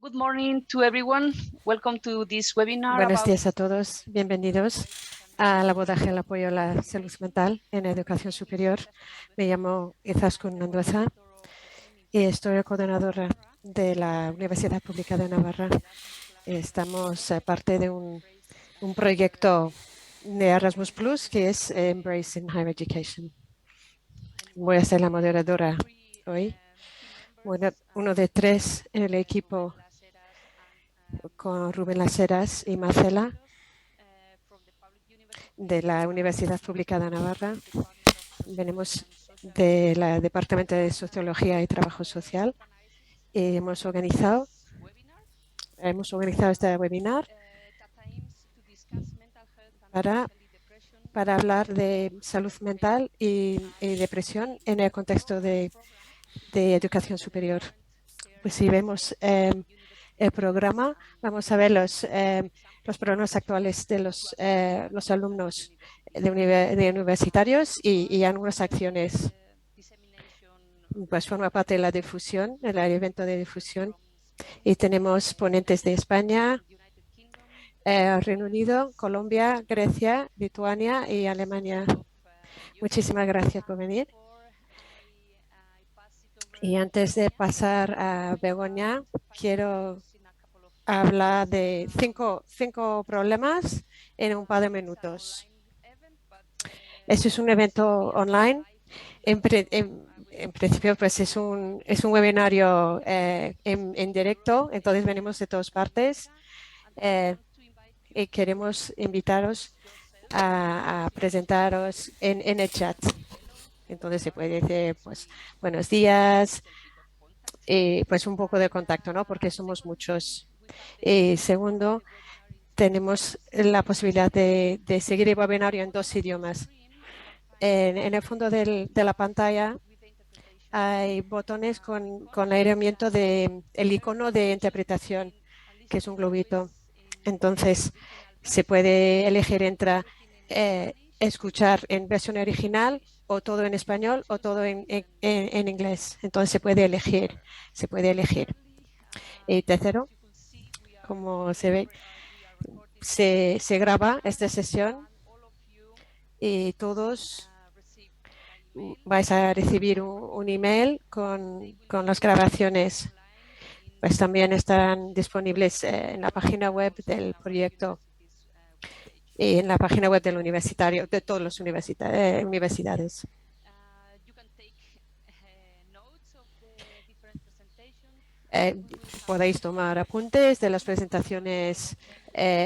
Good morning to everyone. Welcome to this webinar. Buenos días a todos. Bienvenidos al abordaje del apoyo a la salud mental en la educación superior. Me llamo Izaskun Andueza y estoy coordinadora de la Universidad Pública de Navarra. Estamos parte de un proyecto de Erasmus Plus que es Embrace in Higher Education. Voy a ser la moderadora hoy. Bueno, uno de tres en el equipo con Rubén Las Heras y Marcela de la Universidad Pública de Navarra. Venimos del Departamento de Sociología y Trabajo Social y hemos organizado este webinar para hablar de salud mental y depresión en el contexto de educación superior. Pues si vemos el programa, vamos a ver los problemas actuales de los alumnos de universitarios y algunas acciones. Pues forma parte de la difusión, el evento de difusión. Y tenemos ponentes de España, Reino Unido, Colombia, Grecia, Lituania y Alemania. Muchísimas gracias por venir. Y antes de pasar a Begoña, quiero hablar de cinco problemas en un par de minutos. Este es un evento online. En principio, pues es un webinario en directo, entonces venimos de todas partes y queremos invitaros a presentaros en el chat. Entonces se puede decir, pues, buenos días, y pues un poco de contacto, ¿no? Porque somos muchos. Y segundo, tenemos la posibilidad de seguir el webinario en 2 idiomas. En el fondo de la pantalla hay botones con el herramienta del icono de interpretación, que es un globito. Entonces, se puede elegir entre escuchar en versión original o todo en español o todo en inglés. Entonces, se puede elegir. Y tercero, como se ve, se graba esta sesión y todos vais a recibir un email con las grabaciones. Pues también estarán disponibles en la página web del proyecto y en la página web del universitario, de todas las universidades. Podéis tomar apuntes de las presentaciones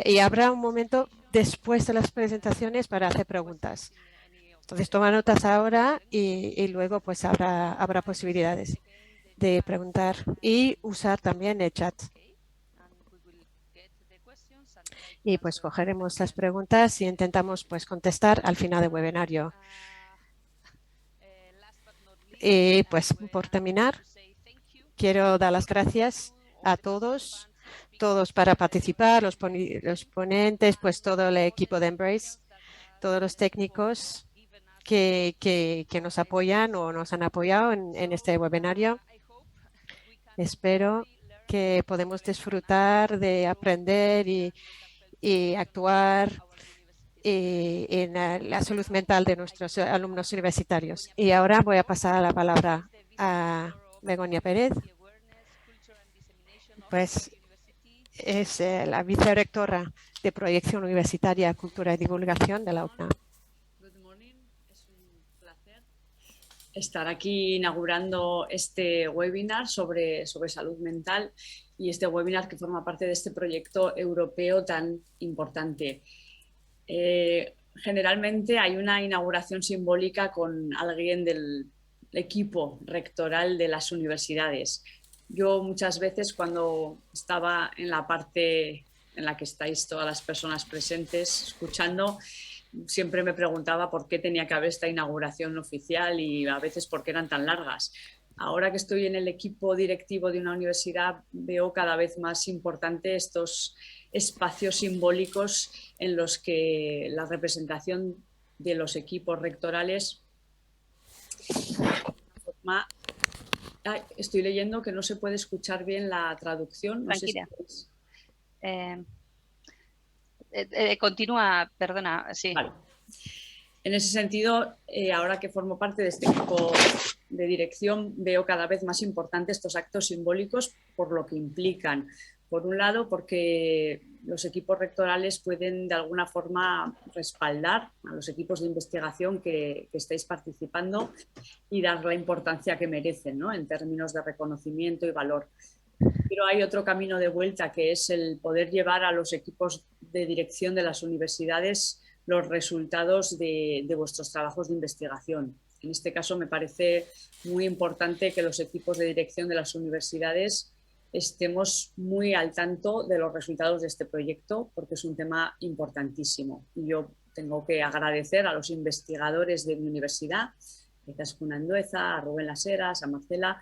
y habrá un momento después de las presentaciones para hacer preguntas. Entonces, toma notas ahora y luego pues habrá posibilidades de preguntar y usar también el chat. Y pues cogeremos las preguntas y intentamos pues contestar al final del webinario. Y pues por terminar, quiero dar las gracias a todos para participar, los ponentes, pues todo el equipo de Embrace, todos los técnicos que nos apoyan o nos han apoyado en este webinario. Espero que podemos disfrutar de aprender y actuar en la salud mental de nuestros alumnos universitarios. Y ahora voy a pasar la palabra a Begoña Pérez, pues es la vicerrectora de Proyección Universitaria, Cultura y Divulgación de la UCNA. Es un placer estar aquí inaugurando este webinar sobre salud mental y este webinar que forma parte de este proyecto europeo tan importante. Generalmente hay una inauguración simbólica con alguien del equipo rectoral de las universidades. Yo muchas veces cuando estaba en la parte en la que estáis todas las personas presentes escuchando, siempre me preguntaba por qué tenía que haber esta inauguración oficial y a veces por qué eran tan largas. Ahora que estoy en el equipo directivo de una universidad, veo cada vez más importante estos espacios simbólicos en los que la representación de los equipos rectorales de una forma Estoy leyendo que no se puede escuchar bien la traducción. No sé si continúa, perdona, sí. Vale. En ese sentido, ahora que formo parte de este equipo de dirección, veo cada vez más importantes estos actos simbólicos por lo que implican. Por un lado, porque los equipos rectorales pueden de alguna forma respaldar a los equipos de investigación que estáis participando y dar la importancia que merecen, ¿no?, en términos de reconocimiento y valor. Pero hay otro camino de vuelta, que es el poder llevar a los equipos de dirección de las universidades los resultados de vuestros trabajos de investigación. En este caso, me parece muy importante que los equipos de dirección de las universidades estemos muy al tanto de los resultados de este proyecto, porque es un tema importantísimo. Y yo tengo que agradecer a los investigadores de mi universidad, a Izaskun Andueza, a Rubén Las Heras, a Marcela,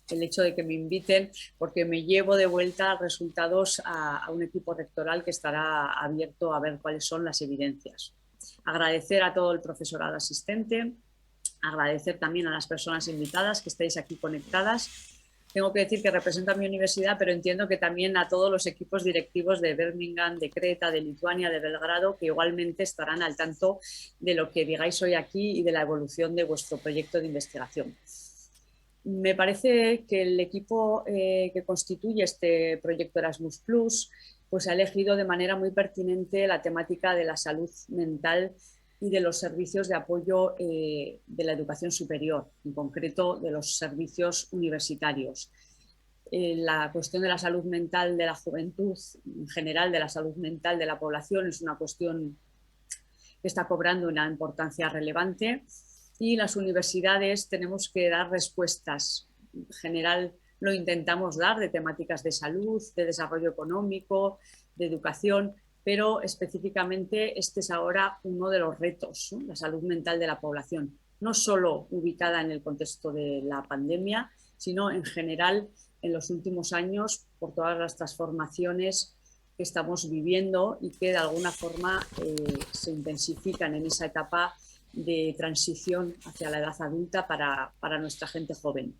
el hecho de que me inviten, porque me llevo de vuelta resultados a un equipo rectoral que estará abierto a ver cuáles son las evidencias. Agradecer a todo el profesorado asistente, agradecer también a las personas invitadas que estáis aquí conectadas. Tengo que decir que represento a mi universidad, pero entiendo que también a todos los equipos directivos de Birmingham, de Creta, de Lituania, de Belgrado, que igualmente estarán al tanto de lo que digáis hoy aquí y de la evolución de vuestro proyecto de investigación. Me parece que el equipo que constituye este proyecto Erasmus+, pues ha elegido de manera muy pertinente la temática de la salud mental y de los servicios de apoyo de la educación superior, en concreto de los servicios universitarios. La cuestión de la salud mental de la juventud, en general de la salud mental de la población, es una cuestión que está cobrando una importancia relevante. Y las universidades tenemos que dar respuestas. En general lo intentamos dar de temáticas de salud, de desarrollo económico, de educación, pero específicamente este es ahora uno de los retos, ¿no?, la salud mental de la población, no solo ubicada en el contexto de la pandemia, sino en general en los últimos años por todas las transformaciones que estamos viviendo y que de alguna forma se intensifican en esa etapa de transición hacia la edad adulta para nuestra gente joven.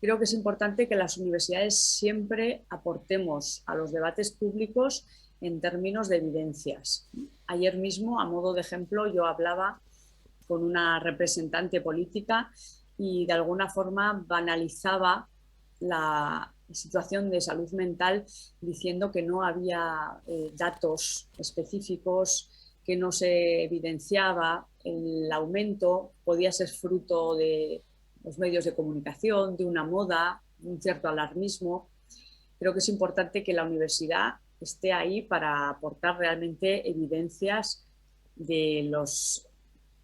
Creo que es importante que las universidades siempre aportemos a los debates públicos en términos de evidencias. Ayer mismo, a modo de ejemplo, yo hablaba con una representante política y de alguna forma banalizaba la situación de salud mental diciendo que no había datos específicos, que no se evidenciaba. El aumento podía ser fruto de los medios de comunicación, de una moda, de un cierto alarmismo. Creo que es importante que la universidad esté ahí para aportar realmente evidencias de los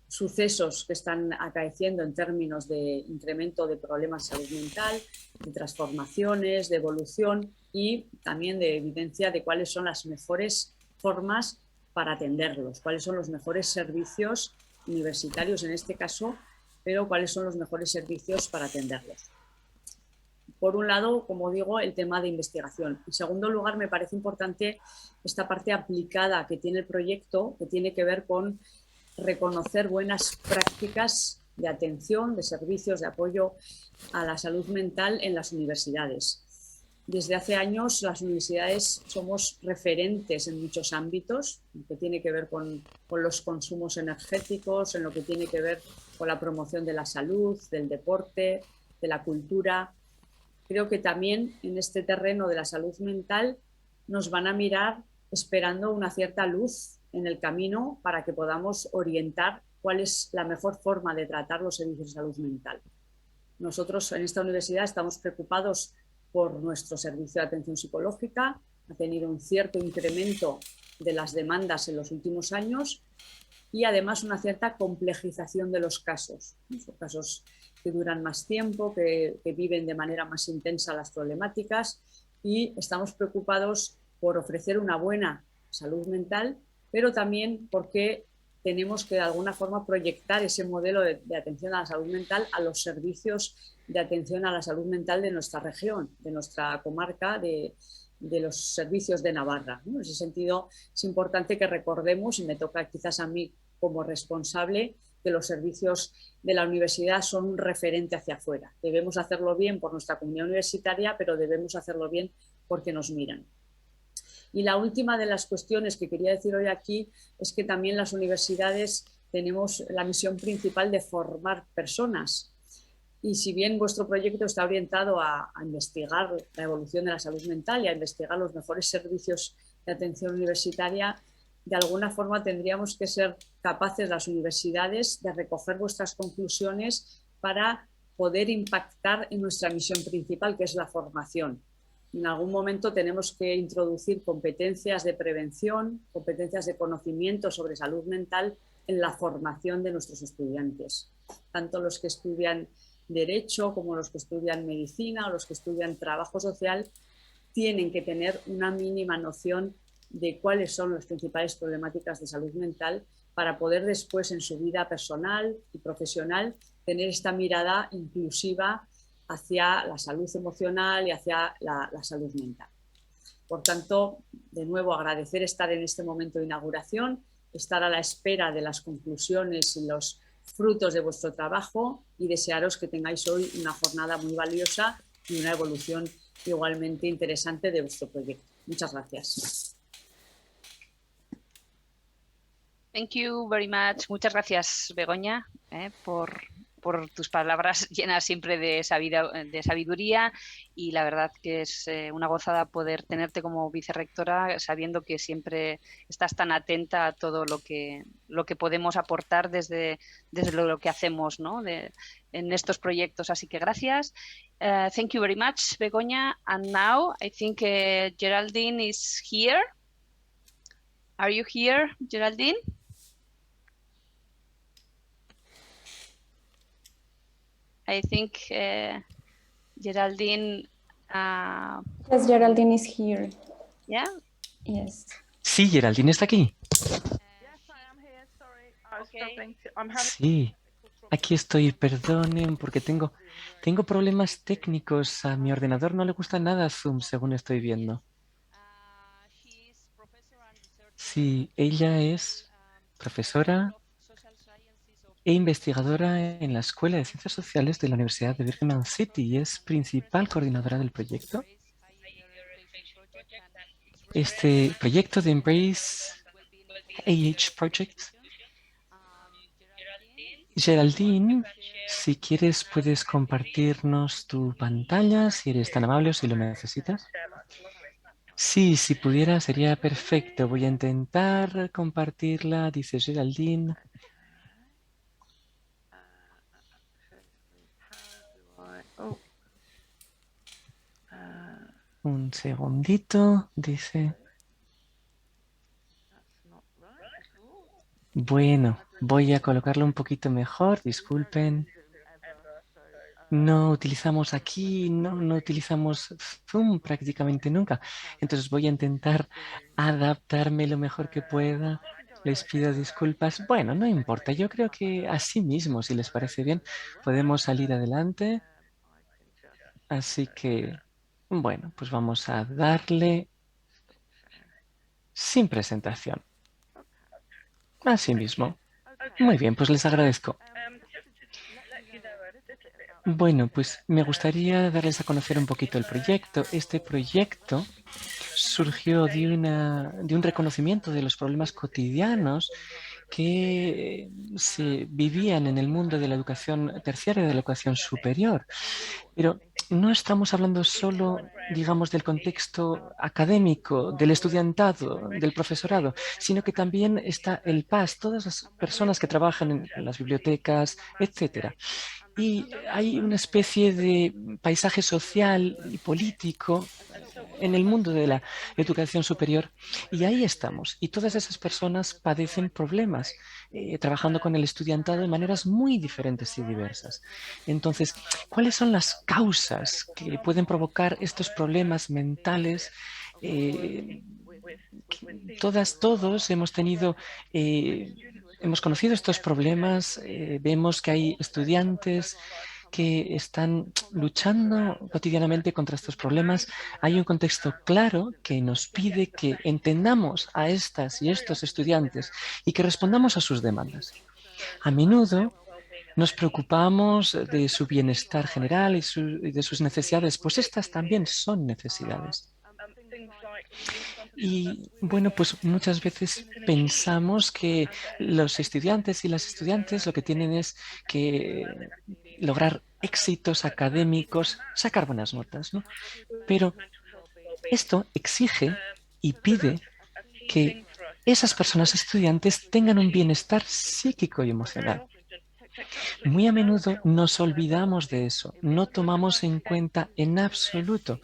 sucesos que están acaeciendo en términos de incremento de problemas de salud mental, de transformaciones, de evolución y también de evidencia de cuáles son las mejores formas para atenderlos, cuáles son los mejores servicios universitarios en este caso, pero cuáles son los mejores servicios para atenderlos. Por un lado, como digo, el tema de investigación. En segundo lugar, me parece importante esta parte aplicada que tiene el proyecto, que tiene que ver con reconocer buenas prácticas de atención, de servicios de apoyo a la salud mental en las universidades. Desde hace años las universidades somos referentes en muchos ámbitos, en lo que tiene que ver con los consumos energéticos, en lo que tiene que ver con la promoción de la salud, del deporte, de la cultura. Creo que también en este terreno de la salud mental nos van a mirar esperando una cierta luz en el camino para que podamos orientar cuál es la mejor forma de tratar los servicios de salud mental. Nosotros en esta universidad estamos preocupados por nuestro servicio de atención psicológica. Ha tenido un cierto incremento de las demandas en los últimos años y además una cierta complejización de los casos. Son casos que duran más tiempo, que viven de manera más intensa las problemáticas y estamos preocupados por ofrecer una buena salud mental, pero también porque tenemos que de alguna forma proyectar ese modelo de atención a la salud mental a los servicios de atención a la salud mental de nuestra región, de nuestra comarca, de los servicios de Navarra, ¿no? En ese sentido es importante que recordemos, y me toca quizás a mí como responsable, que los servicios de la universidad son un referente hacia afuera. Debemos hacerlo bien por nuestra comunidad universitaria, pero debemos hacerlo bien porque nos miran. Y la última de las cuestiones que quería decir hoy aquí es que también las universidades tenemos la misión principal de formar personas. Y si bien vuestro proyecto está orientado a investigar la evolución de la salud mental y a investigar los mejores servicios de atención universitaria, de alguna forma tendríamos que ser capaces las universidades de recoger vuestras conclusiones para poder impactar en nuestra misión principal, que es la formación. En algún momento tenemos que introducir competencias de prevención, competencias de conocimiento sobre salud mental en la formación de nuestros estudiantes, tanto los que estudian Derecho como los que estudian Medicina o los que estudian Trabajo Social, tienen que tener una mínima noción de cuáles son las principales problemáticas de salud mental para poder después en su vida personal y profesional tener esta mirada inclusiva hacia la salud emocional y hacia la salud mental. Por tanto, de nuevo agradecer estar en este momento de inauguración, estar a la espera de las conclusiones y los frutos de vuestro trabajo y desearos que tengáis hoy una jornada muy valiosa y una evolución igualmente interesante de vuestro proyecto. Muchas gracias. Thank you very much. Muchas gracias, Begoña, por tus palabras llenas siempre de sabiduría, y la verdad que es una gozada poder tenerte como vicerrectora, sabiendo que siempre estás tan atenta a todo lo que podemos aportar desde lo que hacemos, ¿no? En estos proyectos. Así que gracias. Thank you very much, Begoña. And now I think Geraldine is here. Are you here, Geraldine? I think Geraldine. Yes, Geraldine is here. Yeah. Yes. Sí, Geraldine está aquí. Okay. Sí, aquí estoy. Perdonen porque tengo problemas técnicos. A mi ordenador no le gusta nada Zoom, según estoy viendo. Sí, ella es profesora e investigadora en la Escuela de Ciencias Sociales de la Universidad de Birmingham City y es principal coordinadora del proyecto. Este proyecto de Embrace AH Project. Geraldine, si quieres puedes compartirnos tu pantalla, si eres tan amable o si lo necesitas. Sí, si pudiera sería perfecto. Voy a intentar compartirla, dice Geraldine. Un segundito, dice. Bueno, voy a colocarlo un poquito mejor, disculpen. No utilizamos aquí, no utilizamos Zoom prácticamente nunca. Entonces voy a intentar adaptarme lo mejor que pueda. Les pido disculpas. Bueno, no importa. Yo creo que así mismo, si les parece bien, podemos salir adelante. Así que, bueno, pues vamos a darle sin presentación. Así mismo. Muy bien, pues les agradezco. Bueno, pues me gustaría darles a conocer un poquito el proyecto. Este proyecto surgió de un reconocimiento de los problemas cotidianos que se vivían en el mundo de la educación terciaria y de la educación superior. Pero no estamos hablando solo, digamos, del contexto académico, del estudiantado, del profesorado, sino que también está el PAS, todas las personas que trabajan en las bibliotecas, etcétera. Y hay una especie de paisaje social y político en el mundo de la educación superior y ahí estamos. Y todas esas personas padecen problemas trabajando con el estudiantado de maneras muy diferentes y diversas. Entonces, ¿cuáles son las causas que pueden provocar estos problemas mentales? Todos hemos tenido... hemos conocido estos problemas, vemos que hay estudiantes que están luchando cotidianamente contra estos problemas. Hay un contexto claro que nos pide que entendamos a estas y estos estudiantes y que respondamos a sus demandas. A menudo nos preocupamos de su bienestar general y de sus necesidades, pues estas también son necesidades. Y bueno, pues muchas veces pensamos que los estudiantes y las estudiantes lo que tienen es que lograr éxitos académicos, sacar buenas notas, ¿no? Pero esto exige y pide que esas personas estudiantes tengan un bienestar psíquico y emocional. Muy a menudo nos olvidamos de eso, no tomamos en cuenta en absoluto.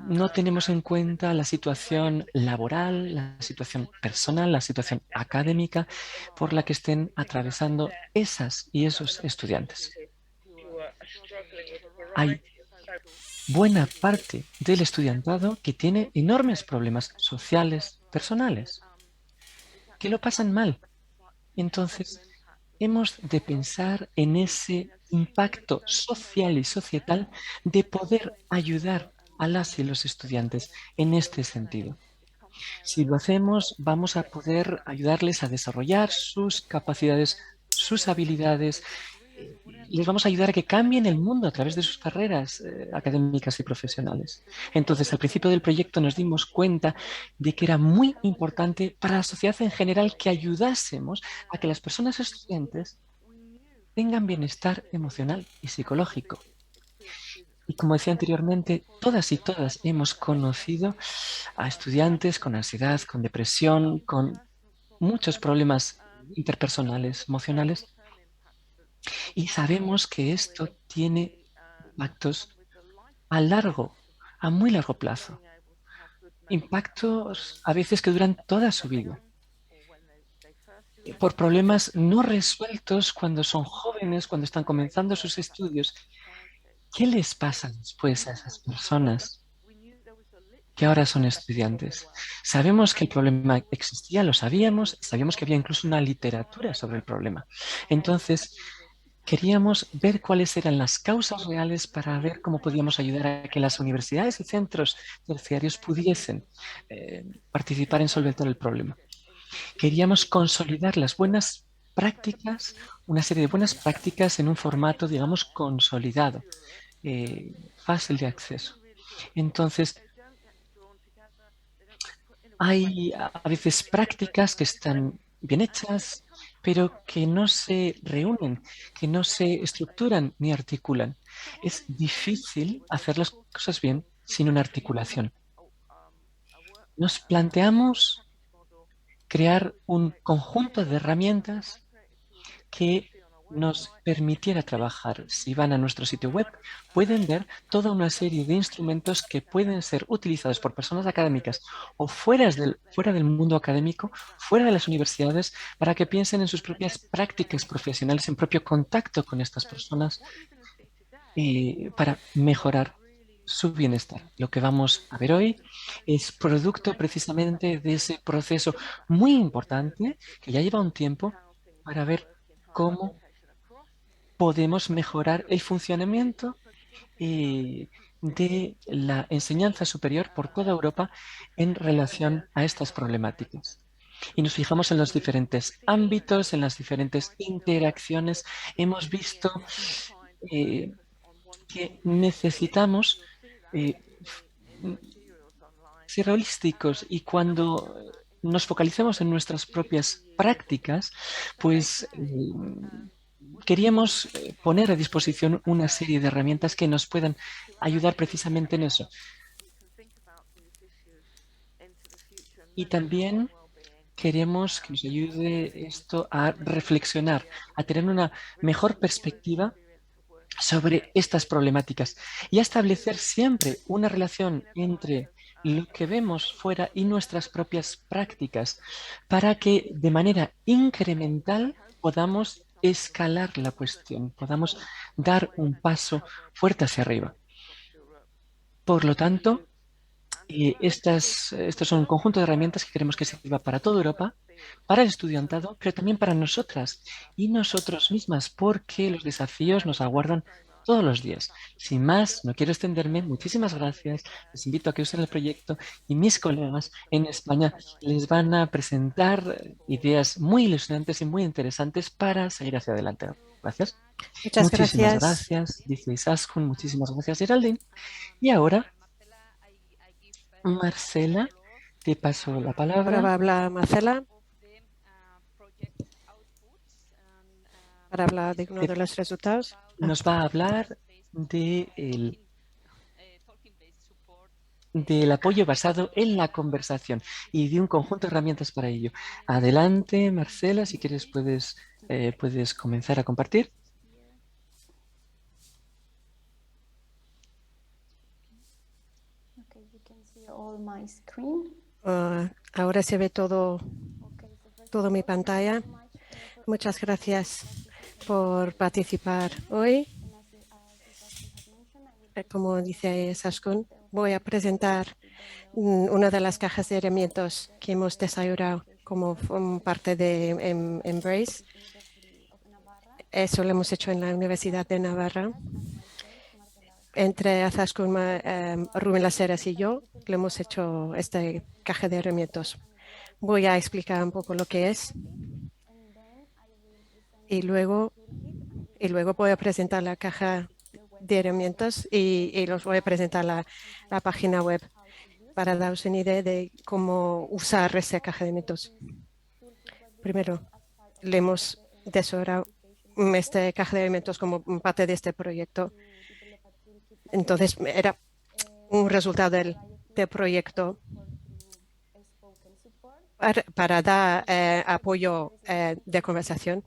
No tenemos en cuenta la situación laboral, la situación personal, la situación académica por la que estén atravesando esas y esos estudiantes. Hay buena parte del estudiantado que tiene enormes problemas sociales, personales, que lo pasan mal. Entonces, hemos de pensar en ese impacto social y societal de poder ayudar a las y los estudiantes en este sentido. Si lo hacemos, vamos a poder ayudarles a desarrollar sus capacidades, sus habilidades. Les vamos a ayudar a que cambien el mundo a través de sus carreras académicas y profesionales. Entonces, al principio del proyecto nos dimos cuenta de que era muy importante para la sociedad en general que ayudásemos a que las personas estudiantes tengan bienestar emocional y psicológico. Y como decía anteriormente, todas y todas hemos conocido a estudiantes con ansiedad, con depresión, con muchos problemas interpersonales, emocionales, y sabemos que esto tiene impactos a muy largo plazo. Impactos a veces que duran toda su vida. Por problemas no resueltos cuando son jóvenes, cuando están comenzando sus estudios. ¿Qué les pasa después a esas personas que ahora son estudiantes? Sabemos que el problema existía, lo sabíamos que había incluso una literatura sobre el problema. Entonces, queríamos ver cuáles eran las causas reales para ver cómo podíamos ayudar a que las universidades y centros terciarios pudiesen participar en solventar el problema. Queríamos consolidar las buenas prácticas, una serie de buenas prácticas en un formato, digamos, consolidado, fácil de acceso. Entonces, hay a veces prácticas que están bien hechas, pero que no se reúnen, que no se estructuran ni articulan. Es difícil hacer las cosas bien sin una articulación. Nos planteamos crear un conjunto de herramientas que nos permitiera trabajar. Si van a nuestro sitio web, pueden ver toda una serie de instrumentos que pueden ser utilizados por personas académicas o fuera del mundo académico, fuera de las universidades, para que piensen en sus propias prácticas profesionales, en propio contacto con estas personas, para mejorar su bienestar. Lo que vamos a ver hoy es producto precisamente de ese proceso muy importante que ya lleva un tiempo para ver cómo podemos mejorar el funcionamiento de la enseñanza superior por toda Europa en relación a estas problemáticas. Y nos fijamos en los diferentes ámbitos, en las diferentes interacciones. Hemos visto que necesitamos ser holísticos, y cuando nos focalicemos en nuestras propias prácticas, pues queríamos poner a disposición una serie de herramientas que nos puedan ayudar precisamente en eso. Y también queremos que nos ayude esto a reflexionar, a tener una mejor perspectiva sobre estas problemáticas y a establecer siempre una relación entre lo que vemos fuera y nuestras propias prácticas para que de manera incremental podamos escalar la cuestión, podamos dar un paso fuerte hacia arriba. Por lo tanto, estos son un conjunto de herramientas que queremos que sirva para toda Europa, para el estudiantado, pero también para nosotras y nosotros mismas, porque los desafíos nos aguardan todos los días. Sin más, no quiero extenderme. Muchísimas gracias. Les invito a que usen el proyecto y mis colegas en España les van a presentar ideas muy ilusionantes y muy interesantes para seguir hacia adelante. Gracias. Muchas Muchísimas gracias. gracias, dice Isaskun. Muchísimas gracias, Geraldine. Y ahora, Marcela, te paso la Ahora palabra. va a hablar Marcela para hablar de uno de los resultados. Nos va a hablar del apoyo basado en la conversación y de un conjunto de herramientas para ello. Adelante, Marcela, si quieres puedes comenzar a compartir. Okay, you can see all my screen. Ahora se ve todo mi pantalla. Muchas gracias por participar hoy. Como dice Saskun, voy a presentar una de las cajas de herramientas que hemos desarrollado como parte de Embrace. Eso lo hemos hecho en la Universidad de Navarra. Entre Saskun, Rubén Laseras y yo, lo hemos hecho esta caja de herramientas. Voy a explicar un poco lo que es. Y luego voy a presentar la caja de herramientas y los voy a presentar la página web para daros una idea de cómo usar esa caja de herramientas. Primero, le hemos desarrollado esta caja de herramientas como parte de este proyecto. Entonces, era un resultado del proyecto para dar apoyo de conversación.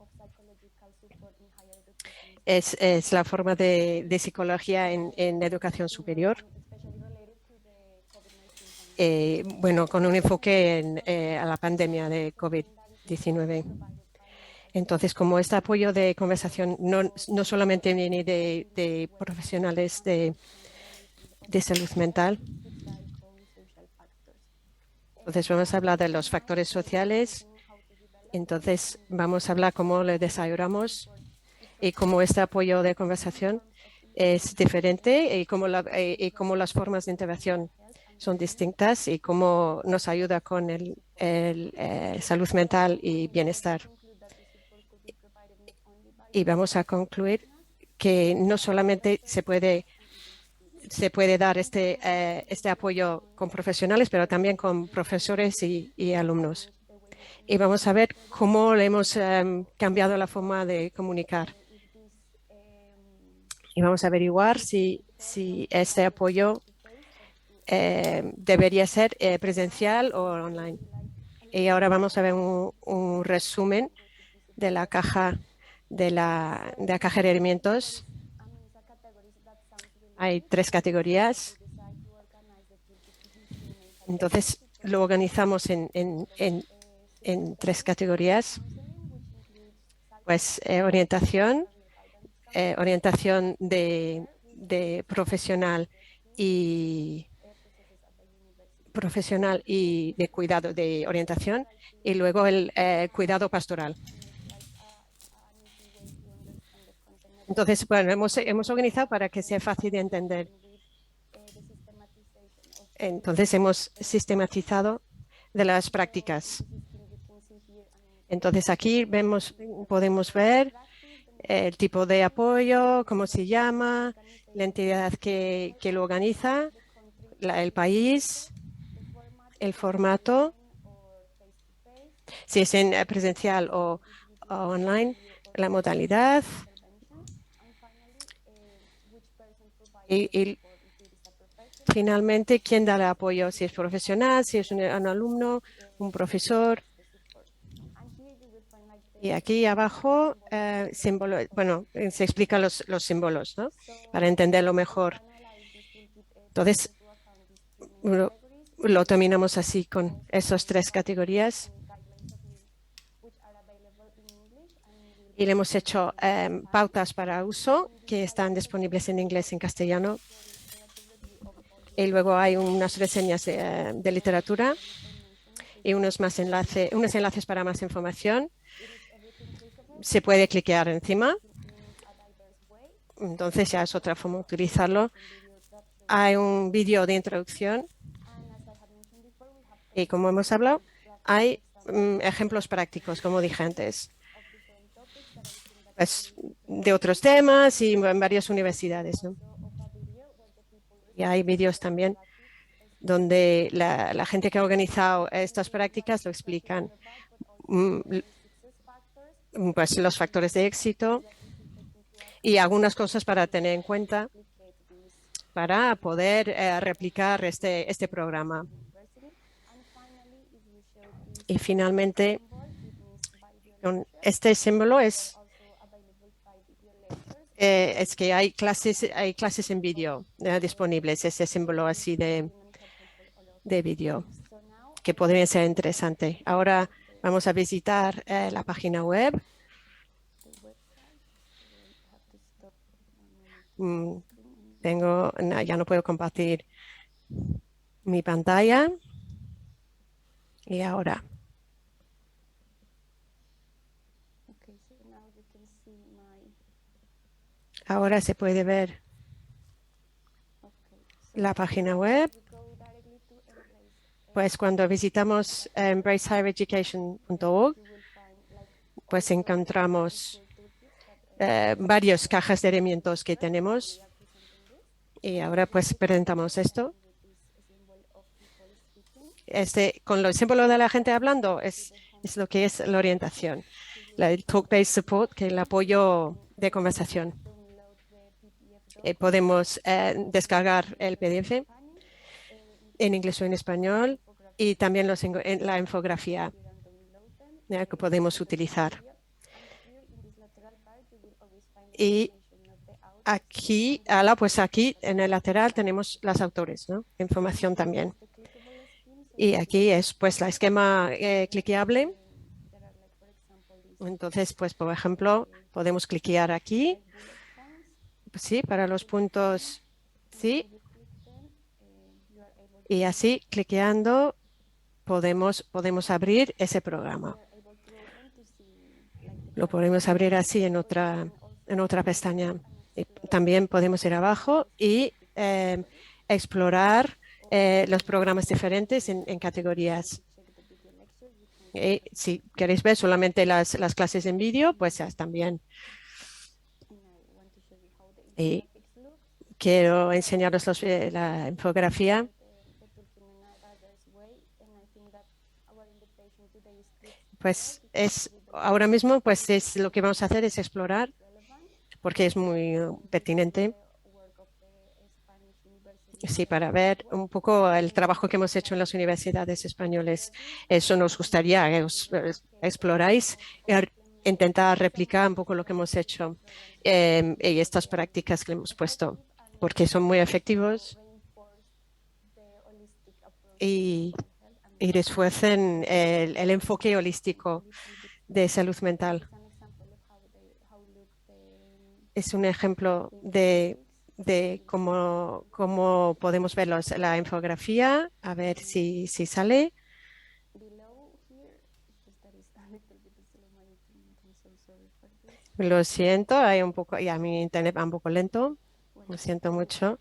Es la forma de psicología en educación superior. Bueno, con un enfoque a la pandemia de COVID-19. Entonces, como este apoyo de conversación no solamente viene de profesionales de salud mental. Entonces, vamos a hablar de los factores sociales. Entonces, vamos a hablar cómo lo desarrollamos y cómo este apoyo de conversación es diferente y cómo las formas de intervención son distintas y cómo nos ayuda con el salud mental y bienestar. Y vamos a concluir que no solamente se puede dar este apoyo con profesionales, pero también con profesores y alumnos. Y vamos a ver cómo le hemos cambiado la forma de comunicar. Y vamos a averiguar si este apoyo debería ser presencial o online. Y ahora vamos a ver un resumen de la caja de herramientas. Hay 3 categorías. Entonces, lo organizamos en 3 categorías. Pues orientación de profesional y de cuidado de orientación, y luego el cuidado pastoral. Entonces, bueno, hemos organizado para que sea fácil de entender. Entonces, hemos sistematizado de las prácticas. Entonces, aquí podemos ver el tipo de apoyo, cómo se llama, la entidad que lo organiza, el país, el formato, si es en presencial o online, la modalidad y finalmente quién da el apoyo, si es profesional, si es un alumno, un profesor. Y aquí abajo se explican los símbolos, ¿no? Para entenderlo mejor. Entonces, lo terminamos así con esas 3 categorías. Y le hemos hecho pautas para uso que están disponibles en inglés y en castellano. Y luego hay unas reseñas de literatura y unos enlaces para más información. Se puede cliquear encima Entonces ya es otra forma de utilizarlo. Hay un vídeo de introducción y, como hemos hablado, hay ejemplos prácticos, como dije antes, pues, de otros temas y en varias universidades, ¿no? Y hay vídeos también donde la gente que ha organizado estas prácticas lo explican, pues los factores de éxito y algunas cosas para tener en cuenta para poder replicar este programa. Y finalmente, este símbolo es que hay clases en vídeo disponibles, ese símbolo así de vídeo, que podría ser interesante. Ahora vamos a visitar la página web. Ya no puedo compartir mi pantalla. Y ahora. Ahora se puede ver la página web. Pues cuando visitamos embracehighereducation.org, pues encontramos varias cajas de herramientas que tenemos. Y ahora pues presentamos esto. Con el símbolo de la gente hablando es lo que es la orientación. El Talk-Based Support, que es el apoyo de conversación. Podemos descargar el PDF en inglés o en español y también la infografía que podemos utilizar. Y aquí, pues aquí en el lateral tenemos los autores, ¿no? Información también. Y aquí es pues la esquema cliqueable. Entonces, pues por ejemplo, podemos cliquear aquí. Sí, para los puntos, sí. Y así, cliqueando, podemos abrir ese programa. Lo podemos abrir así en otra pestaña. Y también podemos ir abajo y explorar los programas diferentes en categorías. Si queréis ver solamente las clases en vídeo, pues ya están bien. Y quiero enseñaros la infografía. Pues ahora mismo pues lo que vamos a hacer es explorar, porque es muy pertinente. Sí, para ver un poco el trabajo que hemos hecho en las universidades españolas. Eso nos gustaría que exploráis e intentar replicar un poco lo que hemos hecho y estas prácticas que hemos puesto, porque son muy efectivos y refuercen el enfoque holístico de salud mental. Es un ejemplo de cómo podemos ver la infografía, a ver si sale. Lo siento, hay un poco, ya mi internet va un poco lento, lo siento mucho.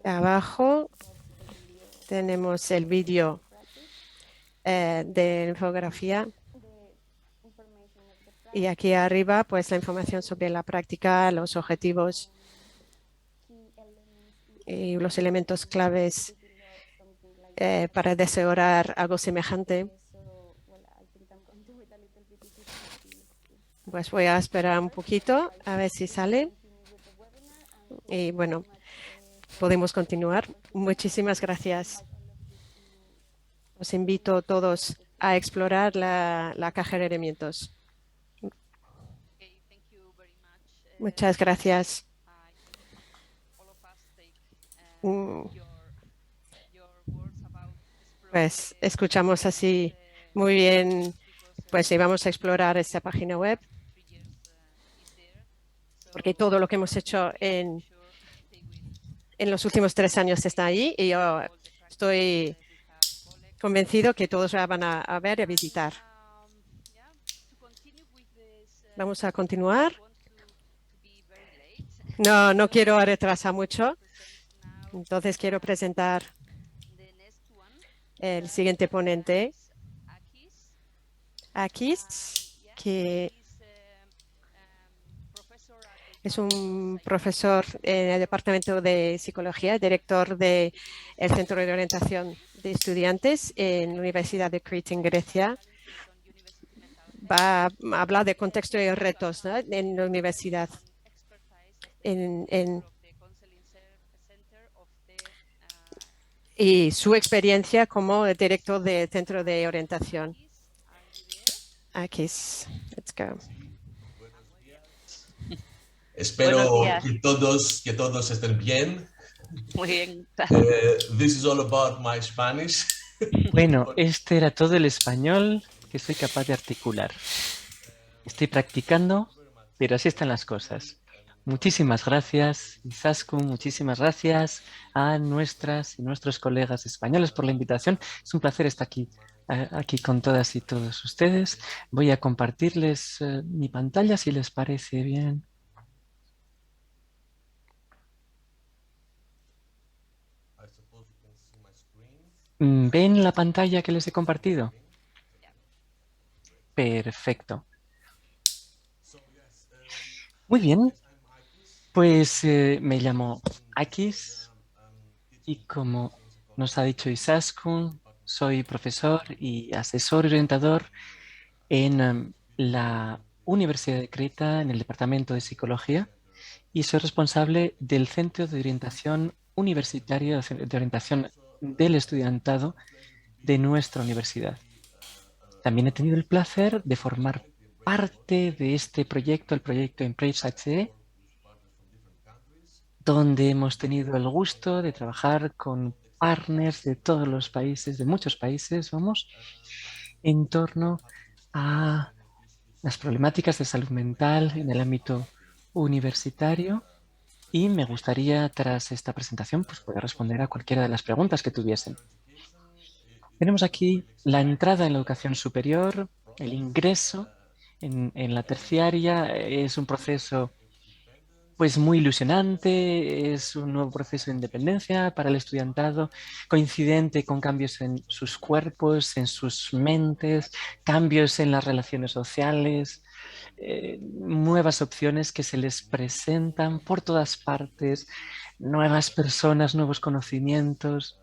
Abajo tenemos el vídeo de infografía. Y aquí arriba, pues la información sobre la práctica, los objetivos y los elementos claves para desarrollar algo semejante. Pues voy a esperar un poquito a ver si sale. Y bueno, podemos continuar. Muchísimas gracias. Os invito a todos a explorar la caja de herramientas. Muchas gracias. Pues escuchamos así muy bien, pues vamos a explorar esta página web, porque todo lo que hemos hecho en los últimos 3 años está ahí y yo estoy convencido que todos la van a ver y a visitar. Vamos a continuar. No quiero retrasar mucho, entonces quiero presentar el siguiente ponente, Akis, que es un profesor en el Departamento de Psicología, director del Centro de Orientación de Estudiantes en la Universidad de Crete, en Grecia. Va a hablar de contexto y retos, ¿no?, en la universidad. Y su experiencia como director del Centro de Orientación. Akis, let's go. Espero Buenos días. que todos estén bien. Muy bien. This is all about my Spanish. Bueno, este era todo el español que soy capaz de articular. Estoy practicando, pero así están las cosas. Muchísimas gracias, Izaskun, muchísimas gracias a nuestras y nuestros colegas españoles por la invitación. Es un placer estar aquí con todas y todos ustedes. Voy a compartirles mi pantalla si les parece bien. ¿Ven la pantalla que les he compartido? Perfecto. Muy bien, pues me llamo Akis y como nos ha dicho Izaskun, soy profesor y asesor orientador en la Universidad de Creta, en el Departamento de Psicología, y soy responsable del Centro de Orientación Universitaria, de Orientación del Estudiantado de nuestra universidad. También he tenido el placer de formar parte de este proyecto, el proyecto Embrace HE, donde hemos tenido el gusto de trabajar con partners de todos los países, de muchos países, vamos, en torno a las problemáticas de salud mental en el ámbito universitario. Y me gustaría, tras esta presentación, pues poder responder a cualquiera de las preguntas que tuviesen. Tenemos aquí la entrada en la educación superior, el ingreso en la terciaria. Es un proceso pues muy ilusionante, es un nuevo proceso de independencia para el estudiantado, coincidente con cambios en sus cuerpos, en sus mentes, cambios en las relaciones sociales, nuevas opciones que se les presentan por todas partes, nuevas personas, nuevos conocimientos,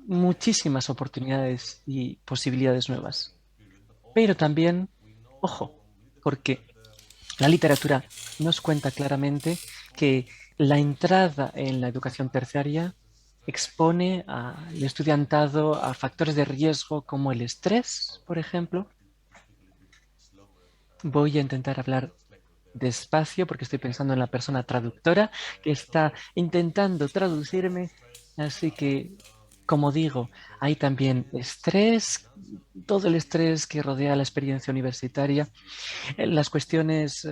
muchísimas oportunidades y posibilidades nuevas. Pero también, ojo, porque la literatura nos cuenta claramente que la entrada en la educación terciaria expone al estudiantado a factores de riesgo como el estrés, por ejemplo. Voy a intentar hablar despacio porque estoy pensando en la persona traductora que está intentando traducirme, así que, como digo, hay también estrés, todo el estrés que rodea la experiencia universitaria, las cuestiones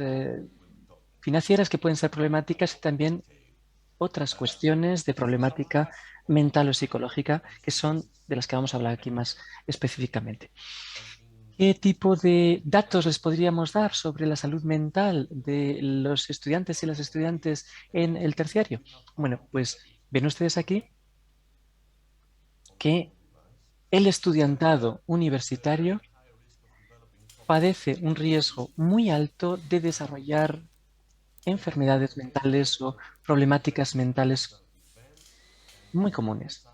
financieras que pueden ser problemáticas y también otras cuestiones de problemática mental o psicológica que son de las que vamos a hablar aquí más específicamente. ¿Qué tipo de datos les podríamos dar sobre la salud mental de los estudiantes y las estudiantes en el terciario? Bueno, pues ven ustedes aquí que el estudiantado universitario padece un riesgo muy alto de desarrollar enfermedades mentales o problemáticas mentales muy comunes.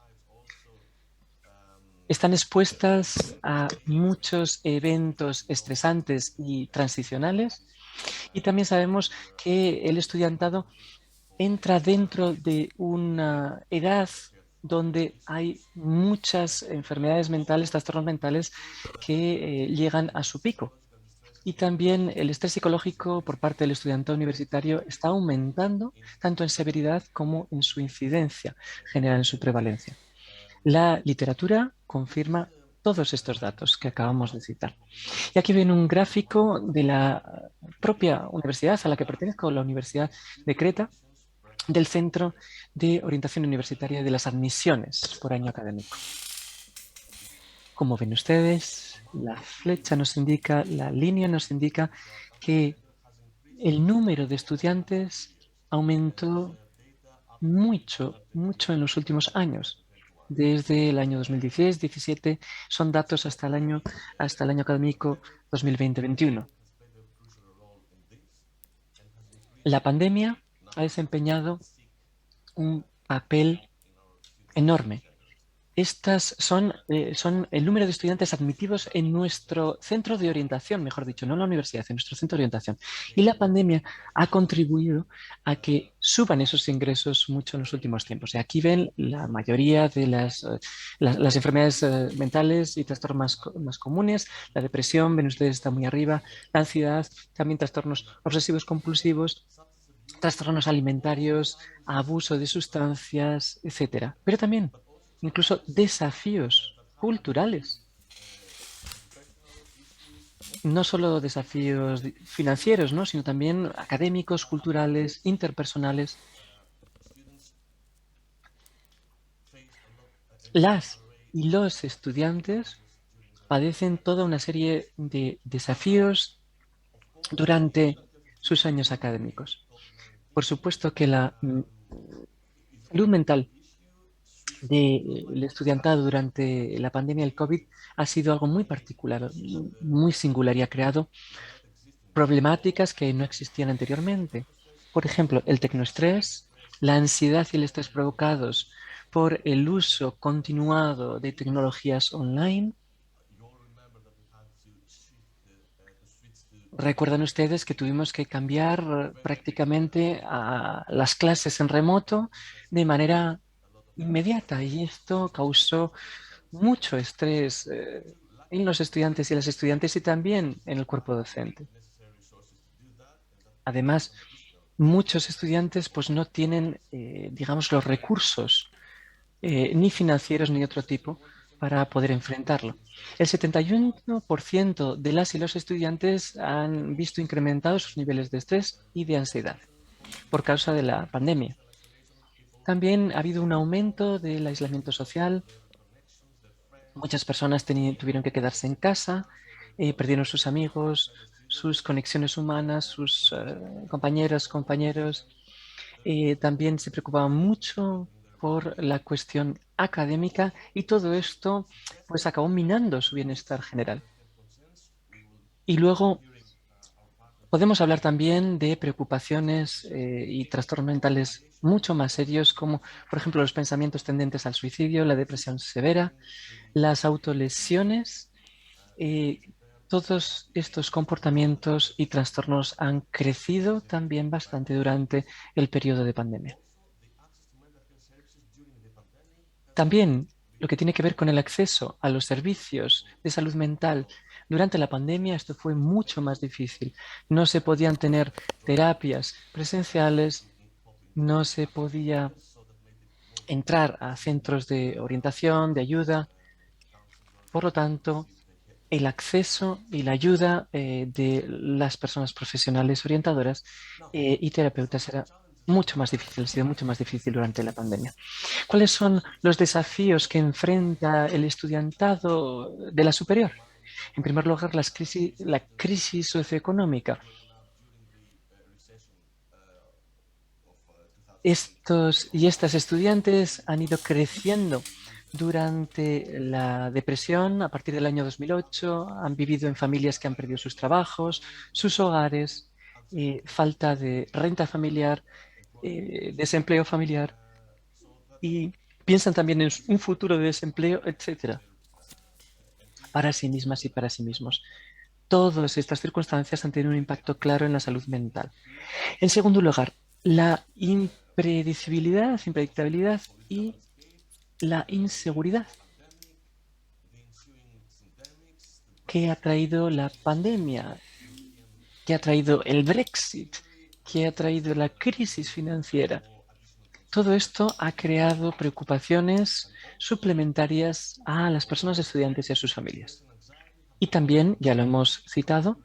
Están expuestas a muchos eventos estresantes y transicionales y también sabemos que el estudiantado entra dentro de una edad donde hay muchas enfermedades mentales, trastornos mentales que llegan a su pico. Y también el estrés psicológico por parte del estudiantado universitario está aumentando tanto en severidad como en su incidencia general, en su prevalencia. La literatura confirma todos estos datos que acabamos de citar. Y aquí ven un gráfico de la propia universidad a la que pertenezco, la Universidad de Creta, del Centro de Orientación Universitaria de las Admisiones por año académico. Como ven ustedes, la flecha nos indica, la línea nos indica que el número de estudiantes aumentó mucho, mucho en los últimos años. Desde el año 2016-17 son datos hasta el año académico 2020-21. La pandemia ha desempeñado un papel enorme. Estas son el número de estudiantes admitidos en nuestro centro de orientación, mejor dicho, no en la universidad, en nuestro centro de orientación. Y la pandemia ha contribuido a que suban esos ingresos mucho en los últimos tiempos. Y aquí ven la mayoría de las enfermedades mentales y trastornos más comunes. La depresión, ven ustedes, está muy arriba. La ansiedad, también trastornos obsesivos compulsivos, trastornos alimentarios, abuso de sustancias, etcétera. Pero también incluso desafíos culturales. No solo desafíos financieros, ¿no?, sino también académicos, culturales, interpersonales. Las y los estudiantes padecen toda una serie de desafíos durante sus años académicos. Por supuesto que la salud mental del estudiantado durante la pandemia del COVID ha sido algo muy particular, muy singular, y ha creado problemáticas que no existían anteriormente. Por ejemplo, el tecnoestrés, la ansiedad y el estrés provocados por el uso continuado de tecnologías online. Recuerdan ustedes que tuvimos que cambiar prácticamente a las clases en remoto de manera inmediata, y esto causó mucho estrés en los estudiantes y las estudiantes, y también en el cuerpo docente. Además, muchos estudiantes pues no tienen, digamos, los recursos ni financieros ni otro tipo para poder enfrentarlo. El 71% de las y los estudiantes han visto incrementados sus niveles de estrés y de ansiedad por causa de la pandemia. También ha habido un aumento del aislamiento social. Muchas personas tuvieron que quedarse en casa, perdieron sus amigos, sus conexiones humanas, sus compañeros. También se preocupaban mucho por la cuestión académica, y todo esto pues acabó minando su bienestar general. Y luego podemos hablar también de preocupaciones y trastornos mentales mucho más serios, como por ejemplo los pensamientos tendentes al suicidio, la depresión severa, las autolesiones. Todos estos comportamientos y trastornos han crecido también bastante durante el periodo de pandemia. También lo que tiene que ver con el acceso a los servicios de salud mental durante la pandemia, esto fue mucho más difícil. No se podían tener terapias presenciales, no se podía entrar a centros de orientación, de ayuda. Por lo tanto, el acceso y la ayuda de las personas profesionales orientadoras y terapeutas era mucho más difícil, ha sido mucho más difícil durante la pandemia. ¿Cuáles son los desafíos que enfrenta el estudiantado de la superior? En primer lugar, la crisis socioeconómica. Estos y estas estudiantes han ido creciendo durante la depresión a partir del año 2008, han vivido en familias que han perdido sus trabajos, sus hogares, falta de renta familiar, desempleo familiar, y piensan también en un futuro de desempleo, etcétera, para sí mismas y para sí mismos. Todas estas circunstancias han tenido un impacto claro en la salud mental. En segundo lugar, la impredictibilidad y la inseguridad que ha traído la pandemia, que ha traído el Brexit, que ha traído la crisis financiera. Todo esto ha creado preocupaciones suplementarias a las personas estudiantes y a sus familias. Y también, ya lo hemos citado,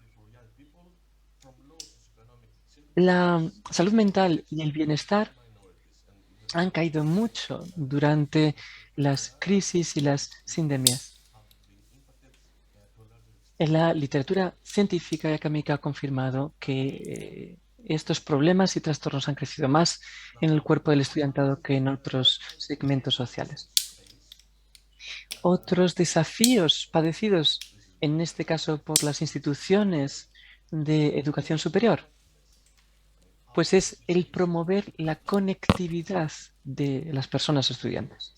la salud mental y el bienestar han caído mucho durante las crisis y las sindemias. En la literatura científica y académica ha confirmado que estos problemas y trastornos han crecido más en el cuerpo del estudiantado que en otros segmentos sociales. Otros desafíos padecidos, en este caso por las instituciones de educación superior, pues es el promover la conectividad de las personas estudiantes.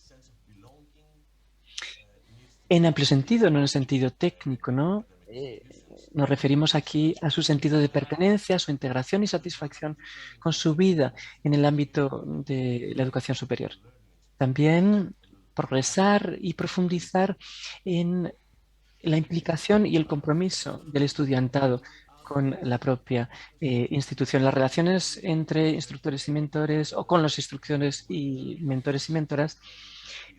En amplio sentido, no en el sentido técnico, ¿no? Nos referimos aquí a su sentido de pertenencia, su integración y satisfacción con su vida en el ámbito de la educación superior. También progresar y profundizar en la implicación y el compromiso del estudiantado con la propia institución, las relaciones entre instructores y mentores o con los instructores y mentores y mentoras,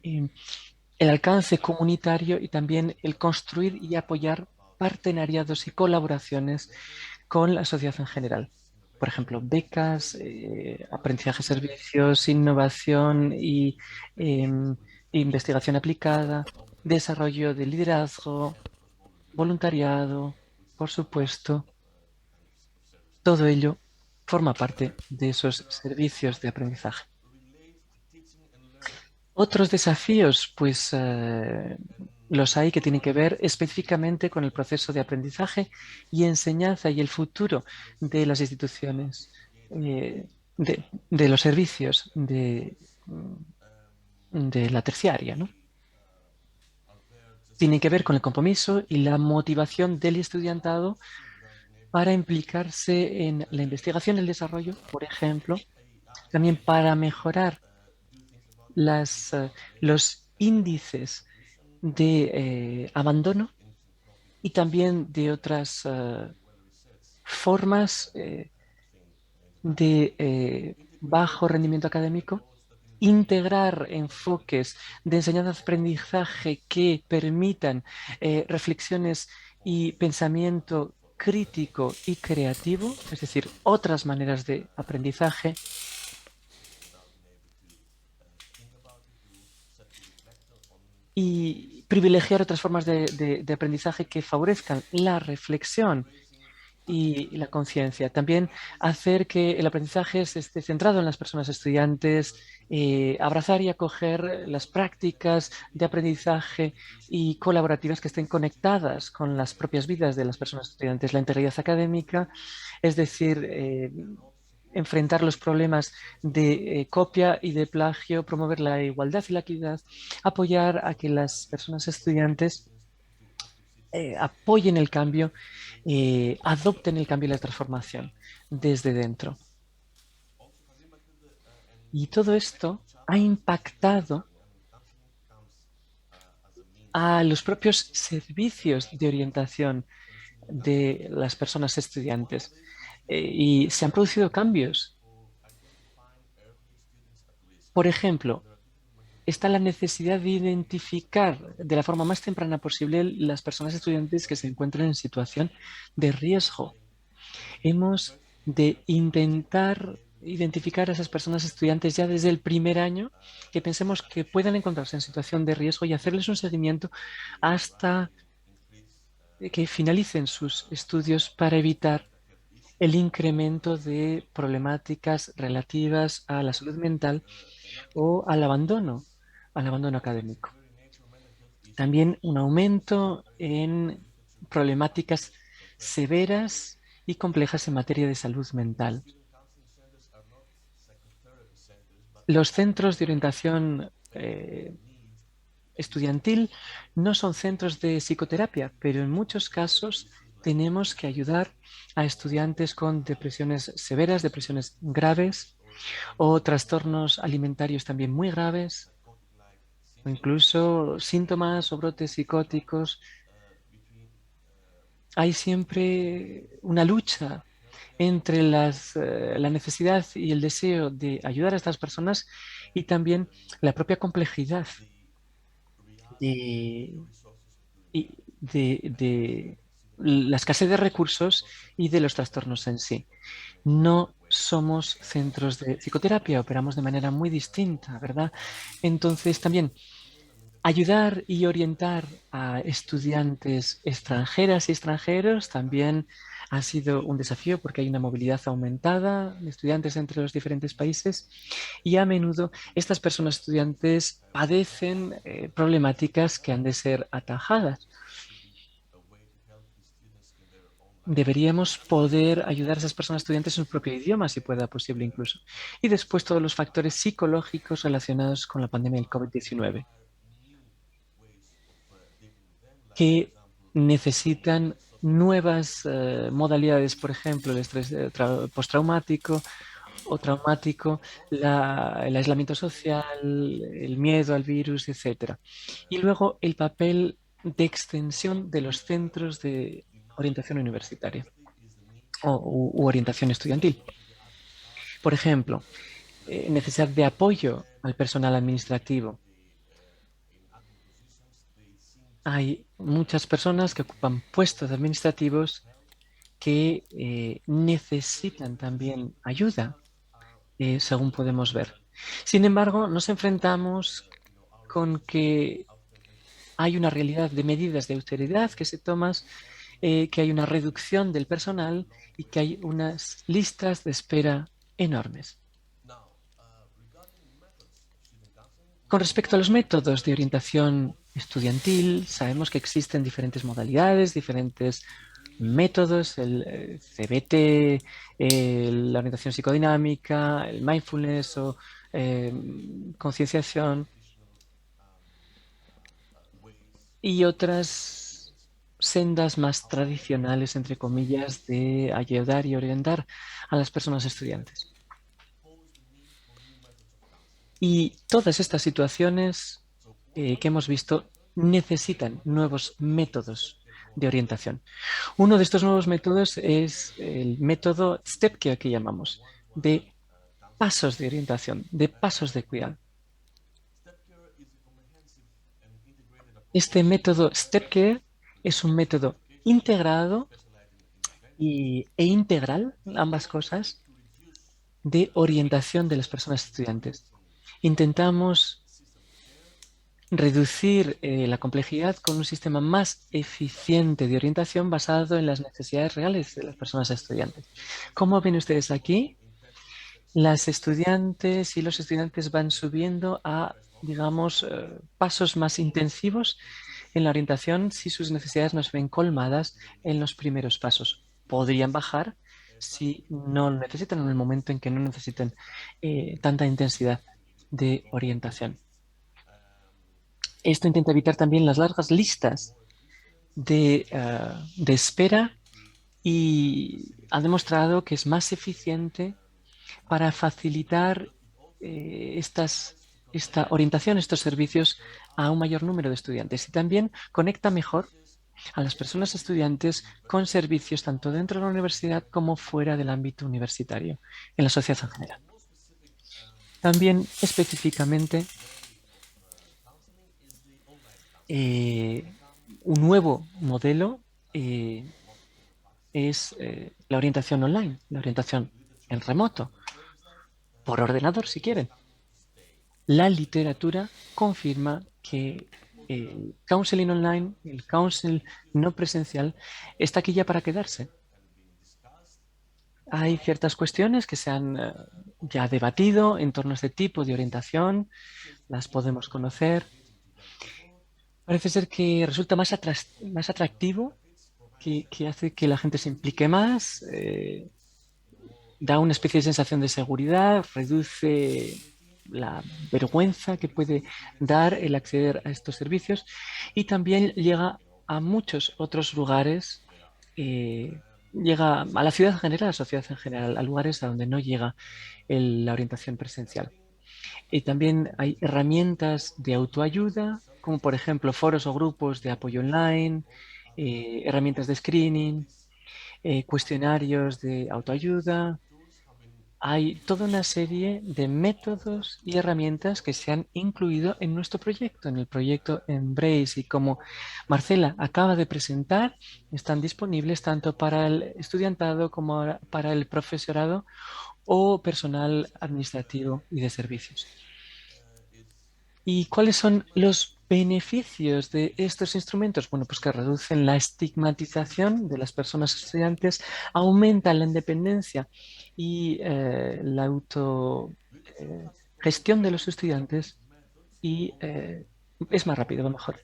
el alcance comunitario y también el construir y apoyar partenariados y colaboraciones con la sociedad en general. Por ejemplo, becas, aprendizaje, servicios, innovación y investigación aplicada, desarrollo de liderazgo, voluntariado, por supuesto. Todo ello forma parte de esos servicios de aprendizaje. Otros desafíos, pues los hay que tienen que ver específicamente con el proceso de aprendizaje y enseñanza y el futuro de las instituciones, de los servicios de la terciaria, ¿no? Tienen que ver con el compromiso y la motivación del estudiantado para implicarse en la investigación y el desarrollo, por ejemplo, también para mejorar los índices de abandono y también de otras formas de bajo rendimiento académico, integrar enfoques de enseñanza-aprendizaje que permitan reflexiones y pensamiento crítico y creativo, es decir, otras maneras de aprendizaje, y privilegiar otras formas de aprendizaje que favorezcan la reflexión y la conciencia. También hacer que el aprendizaje esté centrado en las personas estudiantes, abrazar y acoger las prácticas de aprendizaje y colaborativas que estén conectadas con las propias vidas de las personas estudiantes. La integridad académica, es decir, enfrentar los problemas de copia y de plagio, promover la igualdad y la equidad, apoyar a que las personas estudiantes apoyen el cambio, adopten el cambio y la transformación desde dentro. Y todo esto ha impactado a los propios servicios de orientación de las personas estudiantes. Y se han producido cambios. Por ejemplo, está la necesidad de identificar de la forma más temprana posible las personas estudiantes que se encuentran en situación de riesgo. Hemos de intentar identificar a esas personas estudiantes ya desde el primer año que pensemos que puedan encontrarse en situación de riesgo y hacerles un seguimiento hasta que finalicen sus estudios para evitar el incremento de problemáticas relativas a la salud mental o al abandono académico. También un aumento en problemáticas severas y complejas en materia de salud mental. Los centros de orientación estudiantil no son centros de psicoterapia, pero en muchos casos tenemos que ayudar a estudiantes con depresiones severas, depresiones graves o trastornos alimentarios también muy graves, o incluso síntomas o brotes psicóticos. Hay siempre una lucha entre la necesidad y el deseo de ayudar a estas personas y también la propia complejidad de la escasez de recursos y de los trastornos en sí. No somos centros de psicoterapia, operamos de manera muy distinta, ¿verdad? Entonces, también ayudar y orientar a estudiantes extranjeras y extranjeros, también Ha sido un desafío porque hay una movilidad aumentada de estudiantes entre los diferentes países y a menudo estas personas estudiantes padecen problemáticas que han de ser atajadas. Deberíamos poder ayudar a esas personas estudiantes en su propio idioma, si fuera posible incluso. Y después todos los factores psicológicos relacionados con la pandemia del COVID-19, que necesitan nuevas modalidades, por ejemplo, el estrés postraumático o traumático, el aislamiento social, el miedo al virus, etcétera. Y luego el papel de extensión de los centros de orientación universitaria u orientación estudiantil. Por ejemplo, necesidad de apoyo al personal administrativo. Hay muchas personas que ocupan puestos administrativos que necesitan también ayuda, según podemos ver. Sin embargo, nos enfrentamos con que hay una realidad de medidas de austeridad que se toman, que hay una reducción del personal y que hay unas listas de espera enormes. Con respecto a los métodos de orientación estudiantil, sabemos que existen diferentes modalidades, diferentes métodos, el CBT, la orientación psicodinámica, el mindfulness o concienciación y otras sendas más tradicionales, entre comillas, de ayudar y orientar a las personas estudiantes. Y todas estas situaciones que hemos visto necesitan nuevos métodos de orientación. Uno de estos nuevos métodos es el método StepCare que llamamos, de pasos de orientación, de pasos de cuidado. Este método StepCare es un método integrado e integral, ambas cosas, de orientación de las personas estudiantes. Intentamos reducir la complejidad con un sistema más eficiente de orientación basado en las necesidades reales de las personas estudiantes. Como ven ustedes aquí, las estudiantes y los estudiantes van subiendo a, digamos, pasos más intensivos en la orientación si sus necesidades no se ven colmadas en los primeros pasos. Podrían bajar si no lo necesitan, en el momento en que no necesiten tanta intensidad de orientación. Esto intenta evitar también las largas listas de espera y ha demostrado que es más eficiente para facilitar esta orientación, estos servicios a un mayor número de estudiantes y también conecta mejor a las personas estudiantes con servicios tanto dentro de la universidad como fuera del ámbito universitario, en la sociedad en general. También específicamente un nuevo modelo es la orientación online, la orientación en remoto, por ordenador si quieren. La literatura confirma que el counseling online, el counseling no presencial, está aquí ya para quedarse. Hay ciertas cuestiones que se han ya debatido en torno a este tipo de orientación, las podemos conocer. Parece ser que resulta más atractivo, que hace que la gente se implique más, da una especie de sensación de seguridad, reduce la vergüenza que puede dar el acceder a estos servicios y también llega a muchos otros lugares, llega a la ciudad en general, a la sociedad en general, a lugares a donde no llega la orientación presencial. Y también hay herramientas de autoayuda, como por ejemplo foros o grupos de apoyo online, herramientas de screening, cuestionarios de autoayuda. Hay toda una serie de métodos y herramientas que se han incluido en nuestro proyecto, en el proyecto Embrace. Y como Marcela acaba de presentar, están disponibles tanto para el estudiantado como para el profesorado o personal administrativo y de servicios. ¿Y cuáles son los beneficios de estos instrumentos? Bueno, pues que reducen la estigmatización de las personas estudiantes, aumentan la independencia y la autogestión de los estudiantes y es más rápido, va mejor.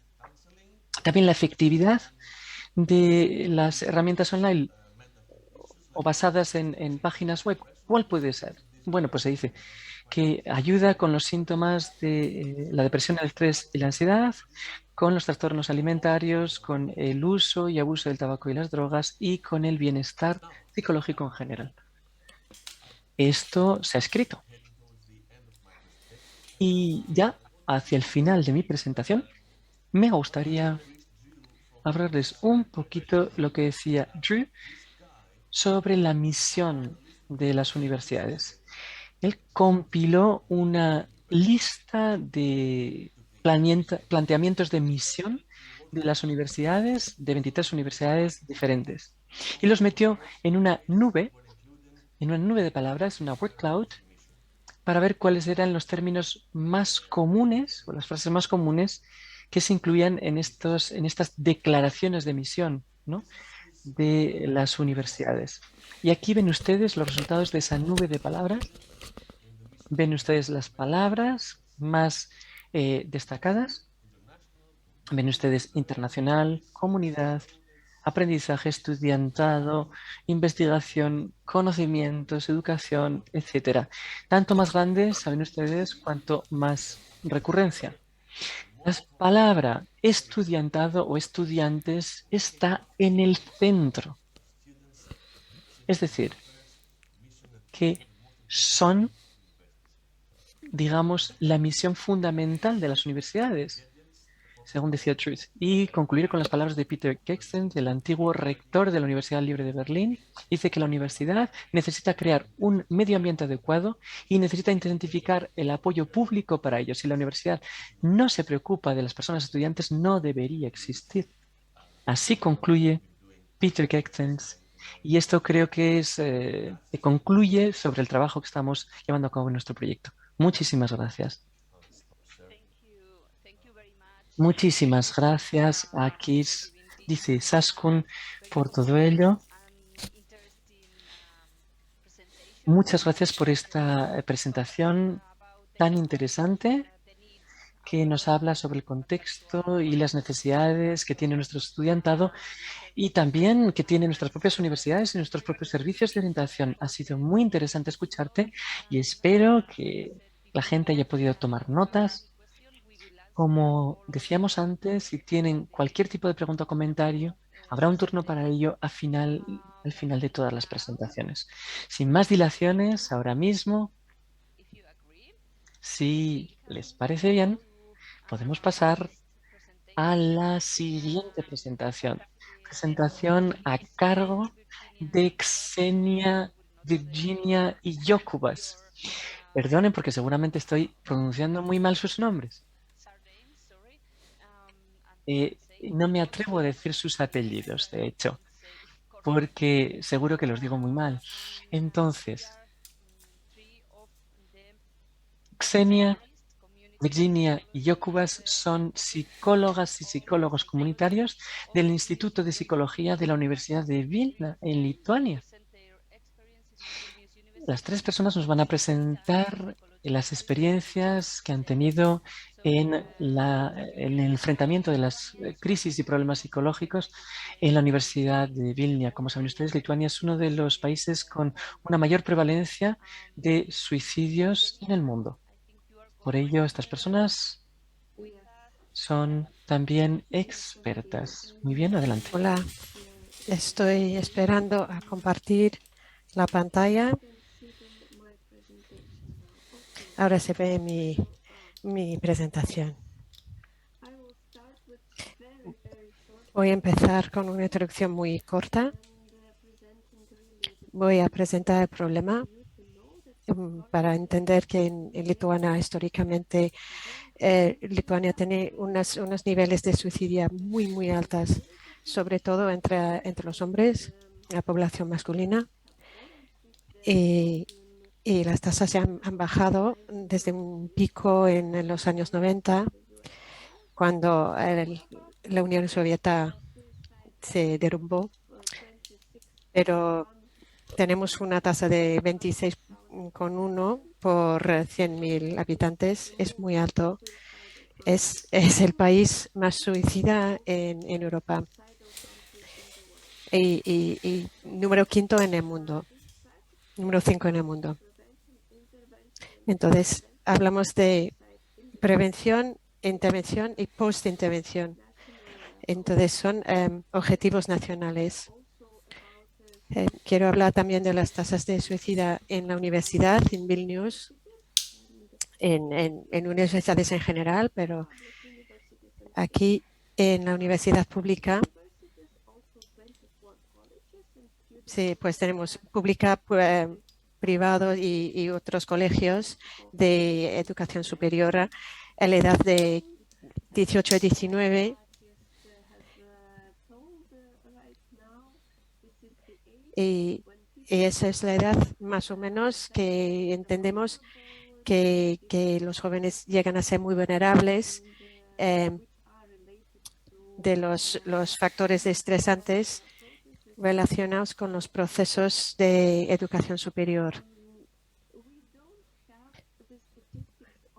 También la efectividad de las herramientas online o basadas en páginas web. ¿Cuál puede ser? Bueno, pues se dice que ayuda con los síntomas de la depresión, el estrés y la ansiedad, con los trastornos alimentarios, con el uso y abuso del tabaco y las drogas y con el bienestar psicológico en general. Esto se ha escrito. Y ya hacia el final de mi presentación, me gustaría hablarles un poquito lo que decía Drew sobre la misión de las universidades. Él compiló una lista de planteamientos de misión de las universidades, de 23 universidades diferentes, y los metió en una nube de palabras, una word cloud, para ver cuáles eran los términos más comunes o las frases más comunes que se incluían en estas declaraciones de misión, ¿no?, de las universidades. Y aquí ven ustedes los resultados de esa nube de palabras. Ven ustedes las palabras más destacadas. Ven ustedes internacional, comunidad, aprendizaje, estudiantado, investigación, conocimientos, educación, etcétera. Tanto más grandes, saben ustedes, cuanto más recurrencia. La palabra estudiantado o estudiantes está en el centro. Es decir, que son, digamos, la misión fundamental de las universidades, según decía Truth. Y concluir con las palabras de Peter Kexten, el antiguo rector de la Universidad Libre de Berlín. Dice que la universidad necesita crear un medio ambiente adecuado y necesita identificar el apoyo público para ello. Si la universidad no se preocupa de las personas estudiantes, no debería existir. Así concluye Peter Kexten. Y esto creo que concluye sobre el trabajo que estamos llevando a cabo en nuestro proyecto. Muchísimas gracias. Muchísimas gracias a Kis, dice Saskun, por todo ello. Muchas gracias por esta presentación tan interesante que nos habla sobre el contexto y las necesidades que tiene nuestro estudiantado y también que tienen nuestras propias universidades y nuestros propios servicios de orientación. Ha sido muy interesante escucharte y espero que la gente haya podido tomar notas. Como decíamos antes, si tienen cualquier tipo de pregunta o comentario, habrá un turno para ello al final de todas las presentaciones. Sin más dilaciones, ahora mismo, si les parece bien, podemos pasar a la siguiente presentación. Presentación a cargo de Xenia, Virginia y Jokubas. Perdonen porque seguramente estoy pronunciando muy mal sus nombres. No me atrevo a decir sus apellidos, de hecho, porque seguro que los digo muy mal. Entonces, Xenia, Virginia y Jokubas son psicólogas y psicólogos comunitarios del Instituto de Psicología de la Universidad de Vilna, en Lituania. Las tres personas nos van a presentar las experiencias que han tenido en el enfrentamiento de las crisis y problemas psicológicos en la Universidad de Vilna. Como saben ustedes, Lituania es uno de los países con una mayor prevalencia de suicidios en el mundo. Por ello, estas personas son también expertas. Muy bien, adelante. Hola, estoy esperando a compartir la pantalla. Ahora se ve mi presentación. Voy a empezar con una introducción muy corta. Voy a presentar el problema para entender que en Lituania históricamente Lituania tiene unos niveles de suicidio muy altos, sobre todo entre los hombres, la población masculina. Y y las tasas ya han bajado desde un pico en los años 90, cuando la Unión Soviética se derrumbó, pero tenemos una tasa de 26,1 por 100.000 habitantes. Es muy alto. Es el país más suicida en Europa y número 5 en el mundo, número 5 en el mundo. Entonces, hablamos de prevención, intervención y post-intervención. Entonces, son objetivos nacionales. Quiero hablar también de las tasas de suicidio en la universidad, en Vilnius, en universidades en general, pero aquí en la universidad pública, sí, pues tenemos pública, privado y otros colegios de educación superior a la edad de 18 a 19. Y esa es la edad más o menos que entendemos que los jóvenes llegan a ser muy vulnerables de los factores estresantes relacionados con los procesos de educación superior.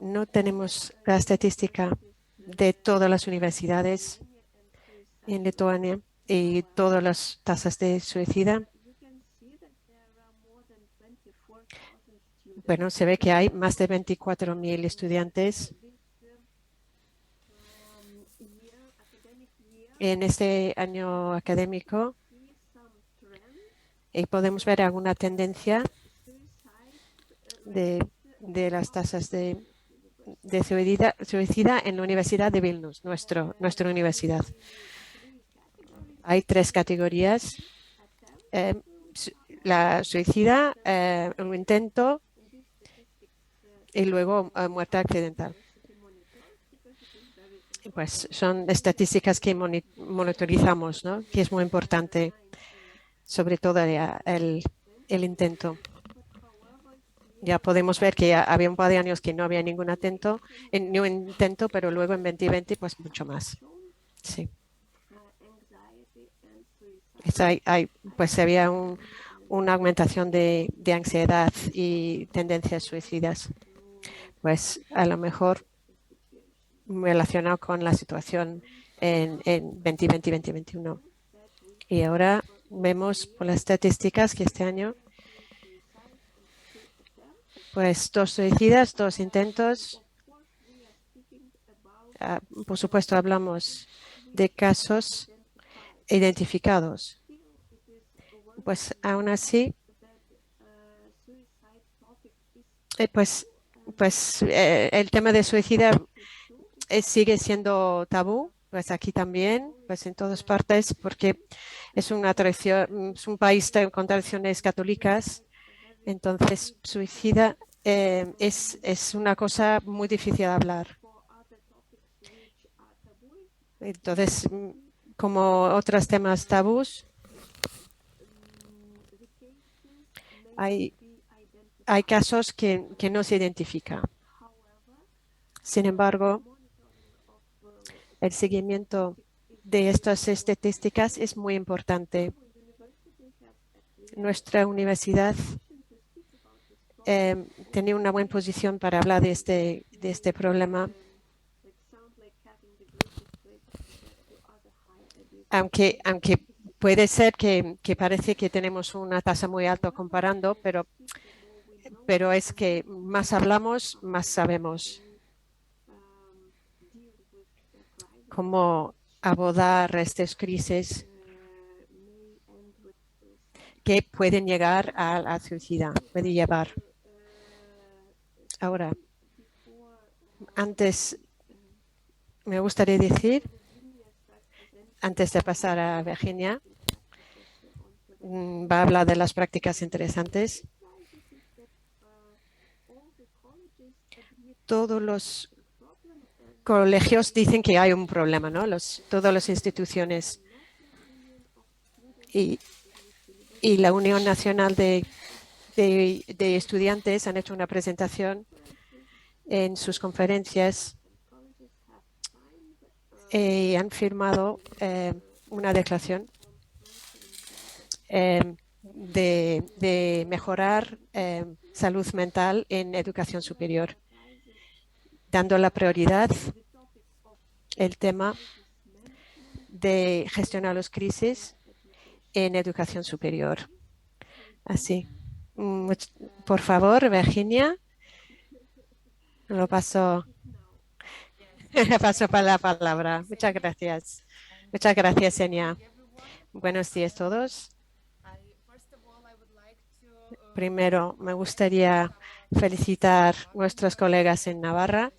No tenemos la estadística de todas las universidades en Lituania y todas las tasas de suicidio. Bueno, se ve que hay más de 24.000 estudiantes en este año académico y podemos ver alguna tendencia de las tasas de suicida en la Universidad de Vilnius, nuestra universidad. Hay 3 categorías: la suicida, un intento y luego muerte accidental. Pues son estadísticas que monitorizamos, ¿no? Que es muy importante, sobre todo el intento. Ya podemos ver que había un par de años que no había ningún intento, pero luego en 2020 pues mucho más. Sí. Pues había una aumentación de ansiedad y tendencias suicidas. Pues a lo mejor relacionado con la situación en 2020 y 2021. Y ahora vemos por las estadísticas que este año pues 2 suicidas, 2 intentos. Por supuesto, hablamos de casos identificados. Pues aún así, el tema de suicidio sigue siendo tabú, pues aquí también, pues en todas partes, porque es una tradición, es un país con tradiciones católicas. Entonces, suicida es una cosa muy difícil de hablar. Entonces, como otros temas tabús, hay casos que no se identifican. Sin embargo, el seguimiento de estas estadísticas es muy importante. Nuestra universidad tenía una buena posición para hablar de este problema, aunque puede ser que parece que tenemos una tasa muy alta comparando, pero es que más hablamos, más sabemos cómo abordar estas crisis que pueden llegar a la suicidio, puede llevar. Ahora, antes me gustaría decir, antes de pasar a Virginia, va a hablar de las prácticas interesantes. Todos los colegios dicen que hay un problema, ¿no? Todas las instituciones y la Unión Nacional de de estudiantes han hecho una presentación en sus conferencias y han firmado una declaración de mejorar salud mental en educación superior, dando la prioridad el tema de gestionar las crisis en educación superior. Así. Por favor, Virginia, lo paso. Paso para la palabra. Muchas gracias. Muchas gracias, Enia. Buenos días a todos. Primero, me gustaría felicitar a nuestros colegas en Navarra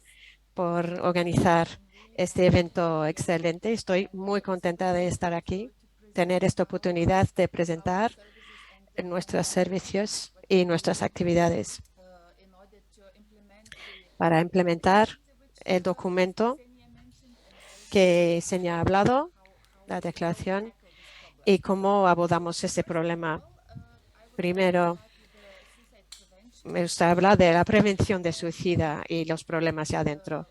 por organizar este evento excelente. Estoy muy contenta de estar aquí, tener esta oportunidad de presentar nuestros servicios y nuestras actividades para implementar el documento que se ha hablado, la declaración, y cómo abordamos este problema. Primero, me gusta hablar de la prevención de suicida y los problemas ya adentro.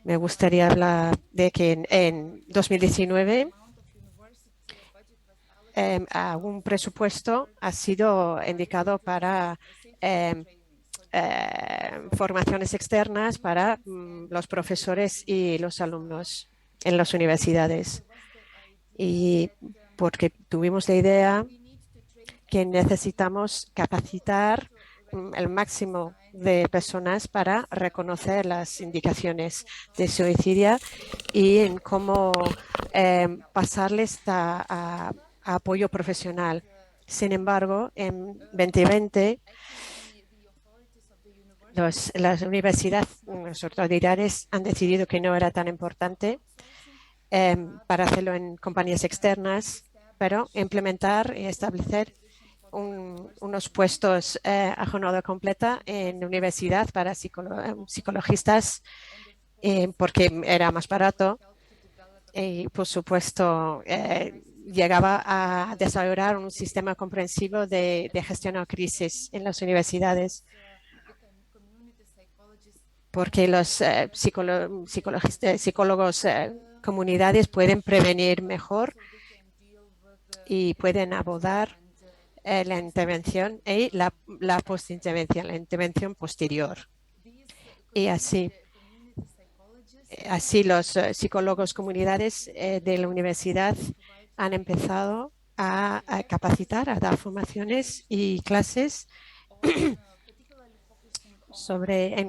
Me gustaría hablar de que en 2019 un presupuesto ha sido indicado para formaciones externas para los profesores y los alumnos en las universidades. Y porque tuvimos la idea que necesitamos capacitar el máximo de personas para reconocer las indicaciones de suicidio y en cómo pasarles a apoyo profesional. Sin embargo, en 2020, las universidades, las autoridades han decidido que no era tan importante para hacerlo en compañías externas, pero implementar y establecer unos puestos a jornada completa en la universidad para psicologistas porque era más barato y, por supuesto, llegaba a desarrollar un sistema comprensivo de gestión de crisis en las universidades, porque los psicólogos comunidades pueden prevenir mejor y pueden abordar la intervención y la postintervención, la intervención posterior. Y así los psicólogos comunidades de la universidad han empezado a capacitar, a dar formaciones y clases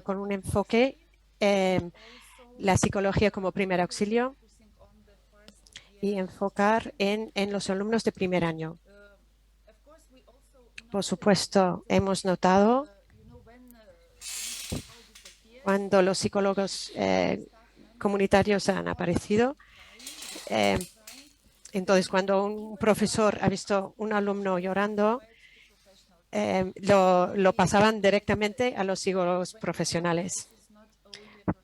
con un enfoque en la psicología como primer auxilio y enfocar en los alumnos de primer año. Por supuesto, hemos notado cuando los psicólogos comunitarios han aparecido. Entonces, cuando un profesor ha visto un alumno llorando, lo pasaban directamente a los psicólogos profesionales.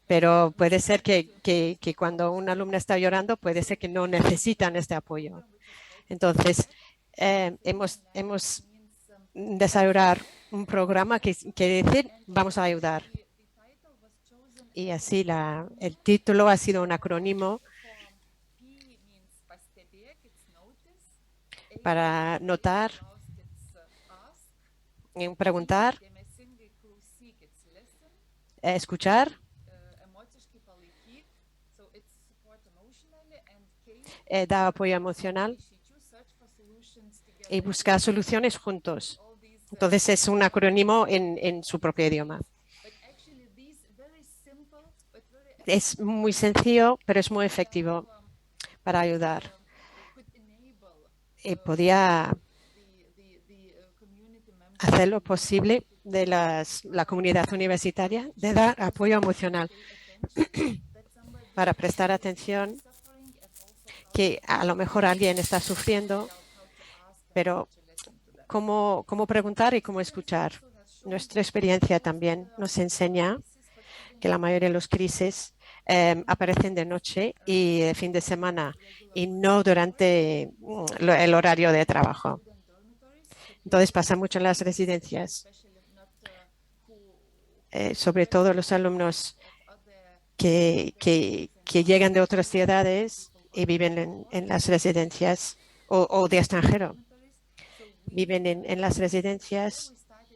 Pero puede ser que cuando un alumno está llorando, puede ser que no necesitan este apoyo. Entonces, hemos desarrollar un programa que quiere decir vamos a ayudar. Y así el título ha sido un acrónimo para notar, preguntar, escuchar, dar apoyo emocional y buscar soluciones juntos. Entonces es un acrónimo en su propio idioma. Es muy sencillo, pero es muy efectivo para ayudar. Y podía hacer lo posible de la comunidad universitaria de dar apoyo emocional para prestar atención que a lo mejor alguien está sufriendo, pero cómo preguntar y cómo escuchar. Nuestra experiencia también nos enseña que la mayoría de las crisis aparecen de noche y de fin de semana y no durante el horario de trabajo. Entonces pasa mucho en las residencias, sobre todo los alumnos que llegan de otras ciudades y viven en las residencias o de extranjero. Viven en las residencias.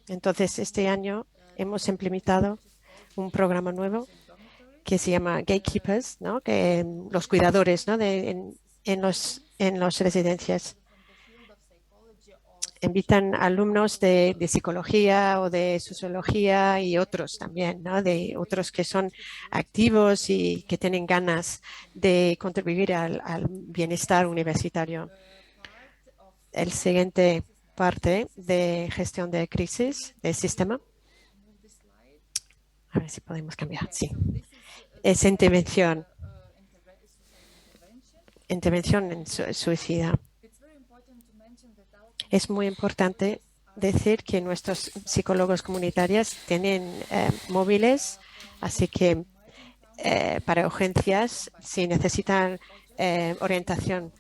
Entonces, este año hemos implementado un programa nuevo que se llama Gatekeepers, ¿no? Que los cuidadores, ¿no? en las residencias. Invitan alumnos de psicología o de sociología y otros también, ¿no? De otros que son activos y que tienen ganas de contribuir al bienestar universitario. El siguiente parte de gestión de crisis del sistema. A ver si podemos cambiar. Sí. Es intervención en suicida. Es muy importante decir que nuestros psicólogos comunitarios tienen móviles, así que para urgencias, si necesitan orientación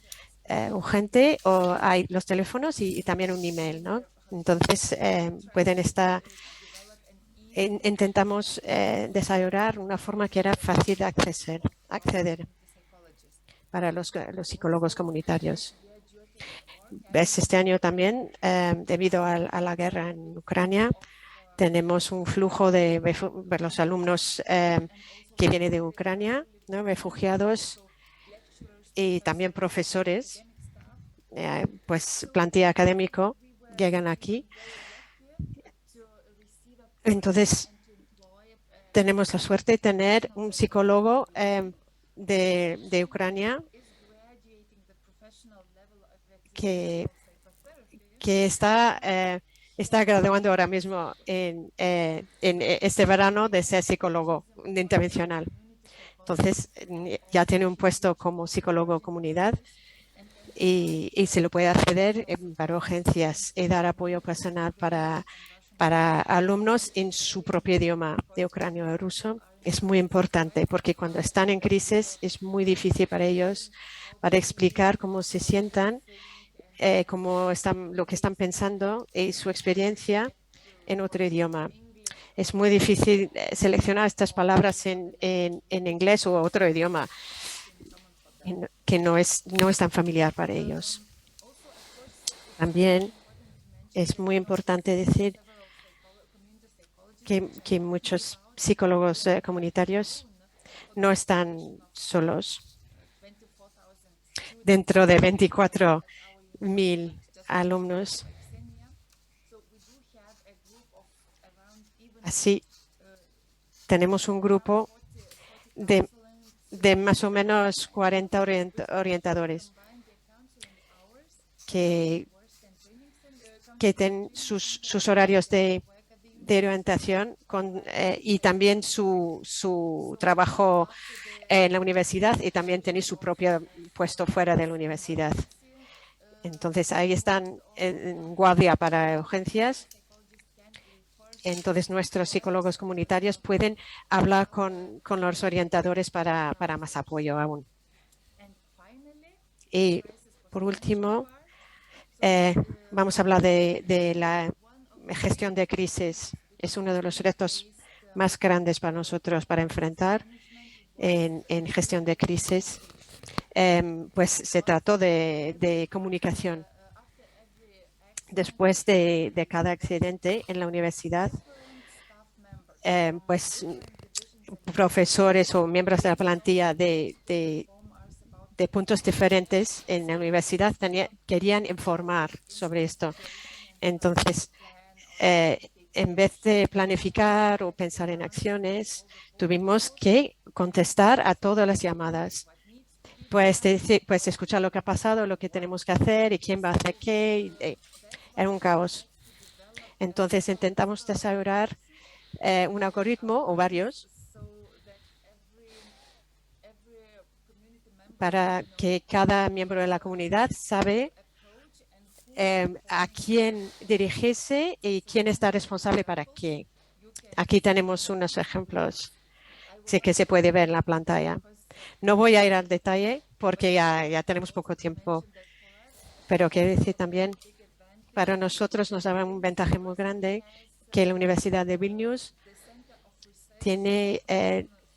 urgente, o hay los teléfonos y también un email, ¿no? Entonces, pueden estar... intentamos desarrollar una forma que era fácil de acceder para los psicólogos comunitarios. Este año también, debido a la guerra en Ucrania, tenemos un flujo de los alumnos que vienen de Ucrania, ¿no? Refugiados y también profesores, pues plantilla académico, llegan aquí. Entonces, tenemos la suerte de tener un psicólogo de Ucrania que está graduando ahora mismo en este verano de ser psicólogo intervencional. Entonces, ya tiene un puesto como psicólogo comunidad y se lo puede acceder para urgencias y dar apoyo personal para alumnos en su propio idioma de ucraniano o ruso. Es muy importante porque cuando están en crisis es muy difícil para ellos para explicar cómo se sientan, lo que están pensando y su experiencia en otro idioma. Es muy difícil seleccionar estas palabras en inglés o otro idioma que no es tan familiar para ellos. También es muy importante decir que muchos psicólogos comunitarios no están solos. Dentro de 24.000 alumnos. Así, tenemos un grupo de más o menos 40 orientadores que tienen sus horarios de orientación y también su trabajo en la universidad, y también tienen su propio puesto fuera de la universidad. Entonces, ahí están en guardia para urgencias. Entonces, nuestros psicólogos comunitarios pueden hablar con los orientadores para más apoyo aún. Y, por último, vamos a hablar de la gestión de crisis. Es uno de los retos más grandes para nosotros para enfrentar en gestión de crisis. Pues se trató de comunicación. Después de cada accidente en la universidad, pues profesores o miembros de la plantilla de puntos diferentes en la universidad querían informar sobre esto. Entonces, en vez de planificar o pensar en acciones, tuvimos que contestar a todas las llamadas. Pues escuchar lo que ha pasado, lo que tenemos que hacer y quién va a hacer qué. Era un caos. Entonces, intentamos desarrollar un algoritmo o varios para que cada miembro de la comunidad sabe a quién dirigirse y quién está responsable para qué. Aquí tenemos unos ejemplos que se puede ver en la pantalla. No voy a ir al detalle porque ya tenemos poco tiempo, pero quiero decir también para nosotros nos daba un ventaja muy grande que la Universidad de Vilnius tiene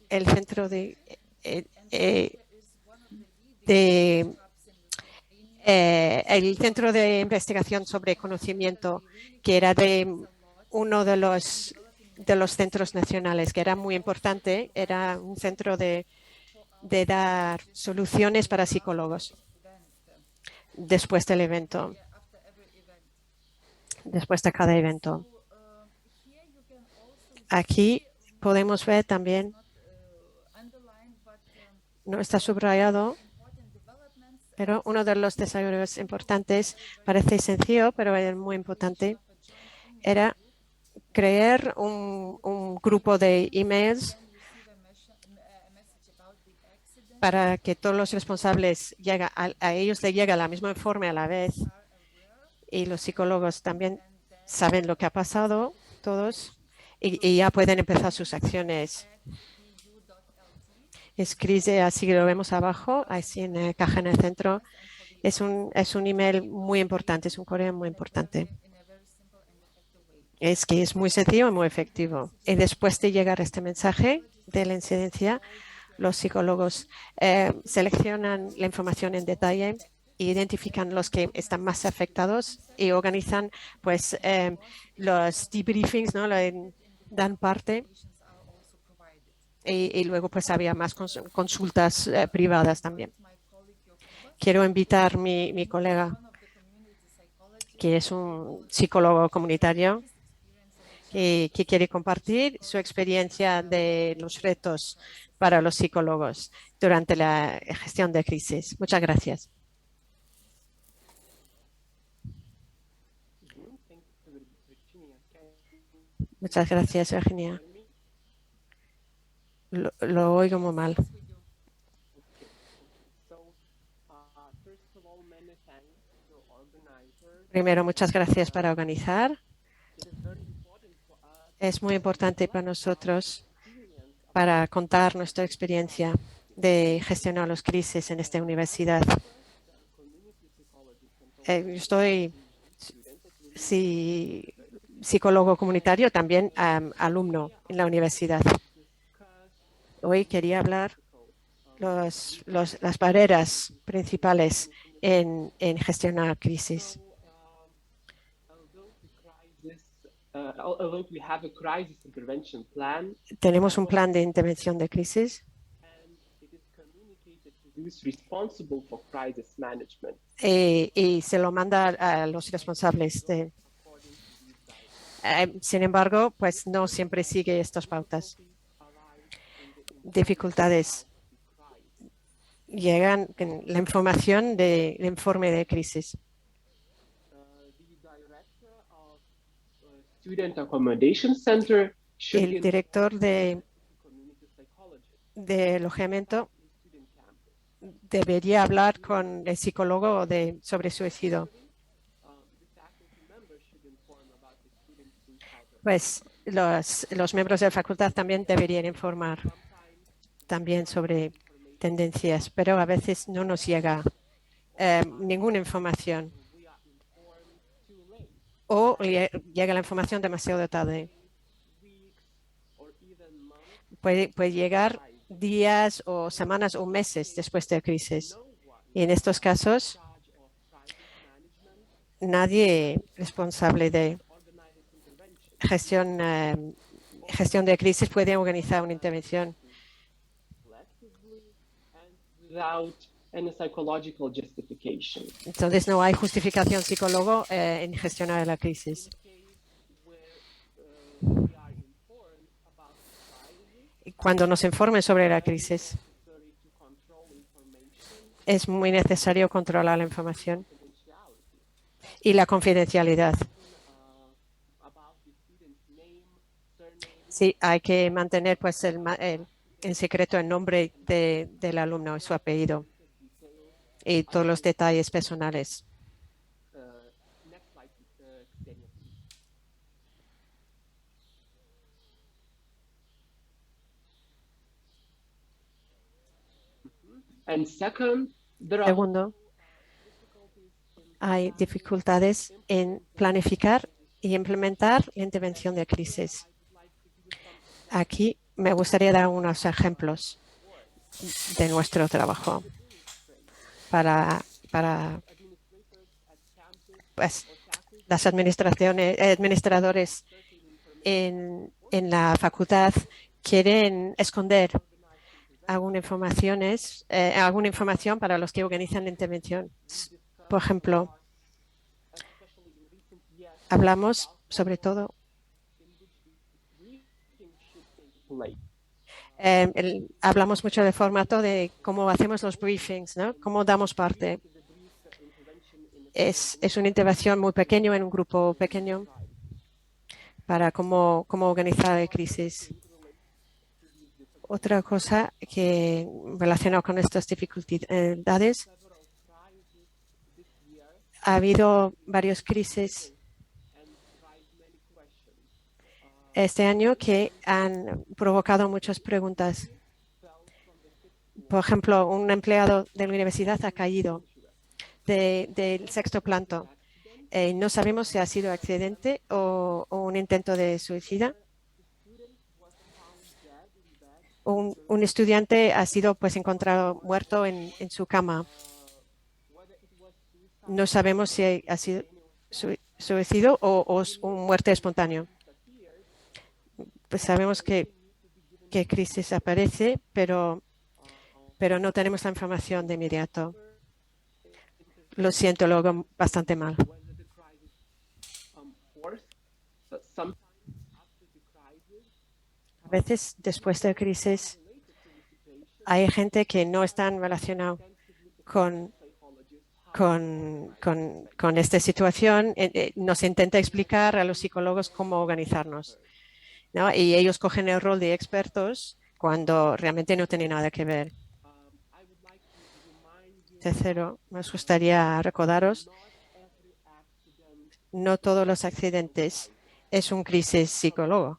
el centro de el centro de investigación sobre conocimiento, que era de uno de los centros nacionales, que era muy importante, era un centro de dar soluciones para psicólogos después del evento, después de cada evento. Aquí podemos ver también, no está subrayado, pero uno de los desarrollos importantes, parece sencillo, pero es muy importante, era crear un grupo de emails para que todos los responsables a ellos les llegue el mismo informe a la vez y los psicólogos también saben lo que ha pasado, todos, y ya pueden empezar sus acciones. Escribe, así lo vemos abajo, así en la caja en el centro. Es un email muy importante, es un correo muy importante. Es que es muy sencillo y muy efectivo. Y después de llegar este mensaje de la incidencia, los psicólogos seleccionan la información en detalle, identifican los que están más afectados y organizan pues los debriefings, ¿no? Dan parte y luego pues había más consultas privadas también. Quiero invitar a mi colega, que es un psicólogo comunitario, que quiere compartir su experiencia de los retos para los psicólogos durante la gestión de crisis. Muchas gracias. Muchas gracias, Virginia. Lo oigo muy mal. Primero, muchas gracias para organizar. Es muy importante para nosotros para contar nuestra experiencia de gestionar las crisis en esta universidad. Estoy psicólogo comunitario, también alumno en la universidad. Hoy quería hablar las barreras principales en gestionar crisis. Tenemos un plan de intervención de crisis y se lo manda a los responsables. Sin embargo, pues no siempre sigue estas pautas. Dificultades llegan en la información del informe de crisis. El director de alojamiento debería hablar con el psicólogo sobre suicidio. Pues los miembros de la facultad también deberían informar también sobre tendencias, pero a veces no nos llega ninguna información o llega la información demasiado tarde. Puede llegar días o semanas o meses después de la crisis. Y en estos casos, nadie responsable de gestión de crisis puede organizar una intervención. Entonces no hay justificación psicólogo en gestionar la crisis. Cuando nos informen sobre la crisis, es muy necesario controlar la información y la confidencialidad. Sí, hay que mantener pues en secreto el nombre del alumno y su apellido y todos los detalles personales. Segundo, hay dificultades en planificar y implementar la intervención de crisis. Aquí me gustaría dar unos ejemplos de nuestro trabajo para pues, las administradores en la facultad quieren esconder alguna información para los que organizan la intervención. Por ejemplo, hablamos sobre todo hablamos mucho del formato de cómo hacemos los briefings, ¿no? Cómo damos parte. Es una intervención muy pequeña en un grupo pequeño para cómo organizar la crisis. Otra cosa que relacionado con estas dificultades, ha habido varias crisis este año que han provocado muchas preguntas. Por ejemplo, un empleado de la universidad ha caído del sexto plano. No sabemos si ha sido accidente o un intento de suicidio. Un estudiante ha sido pues encontrado muerto en su cama. No sabemos si ha sido suicidio o muerte espontánea. Pues sabemos que crisis aparece, pero no tenemos la información de inmediato. Lo siento, lo hago bastante mal. A veces, después de la crisis, hay gente que no está relacionada con esta situación. Nos intenta explicar a los psicólogos cómo organizarnos, ¿no? Y ellos cogen el rol de expertos cuando realmente no tiene nada que ver. Tercero, nos gustaría recordaros, no todos los accidentes es una crisis psicológico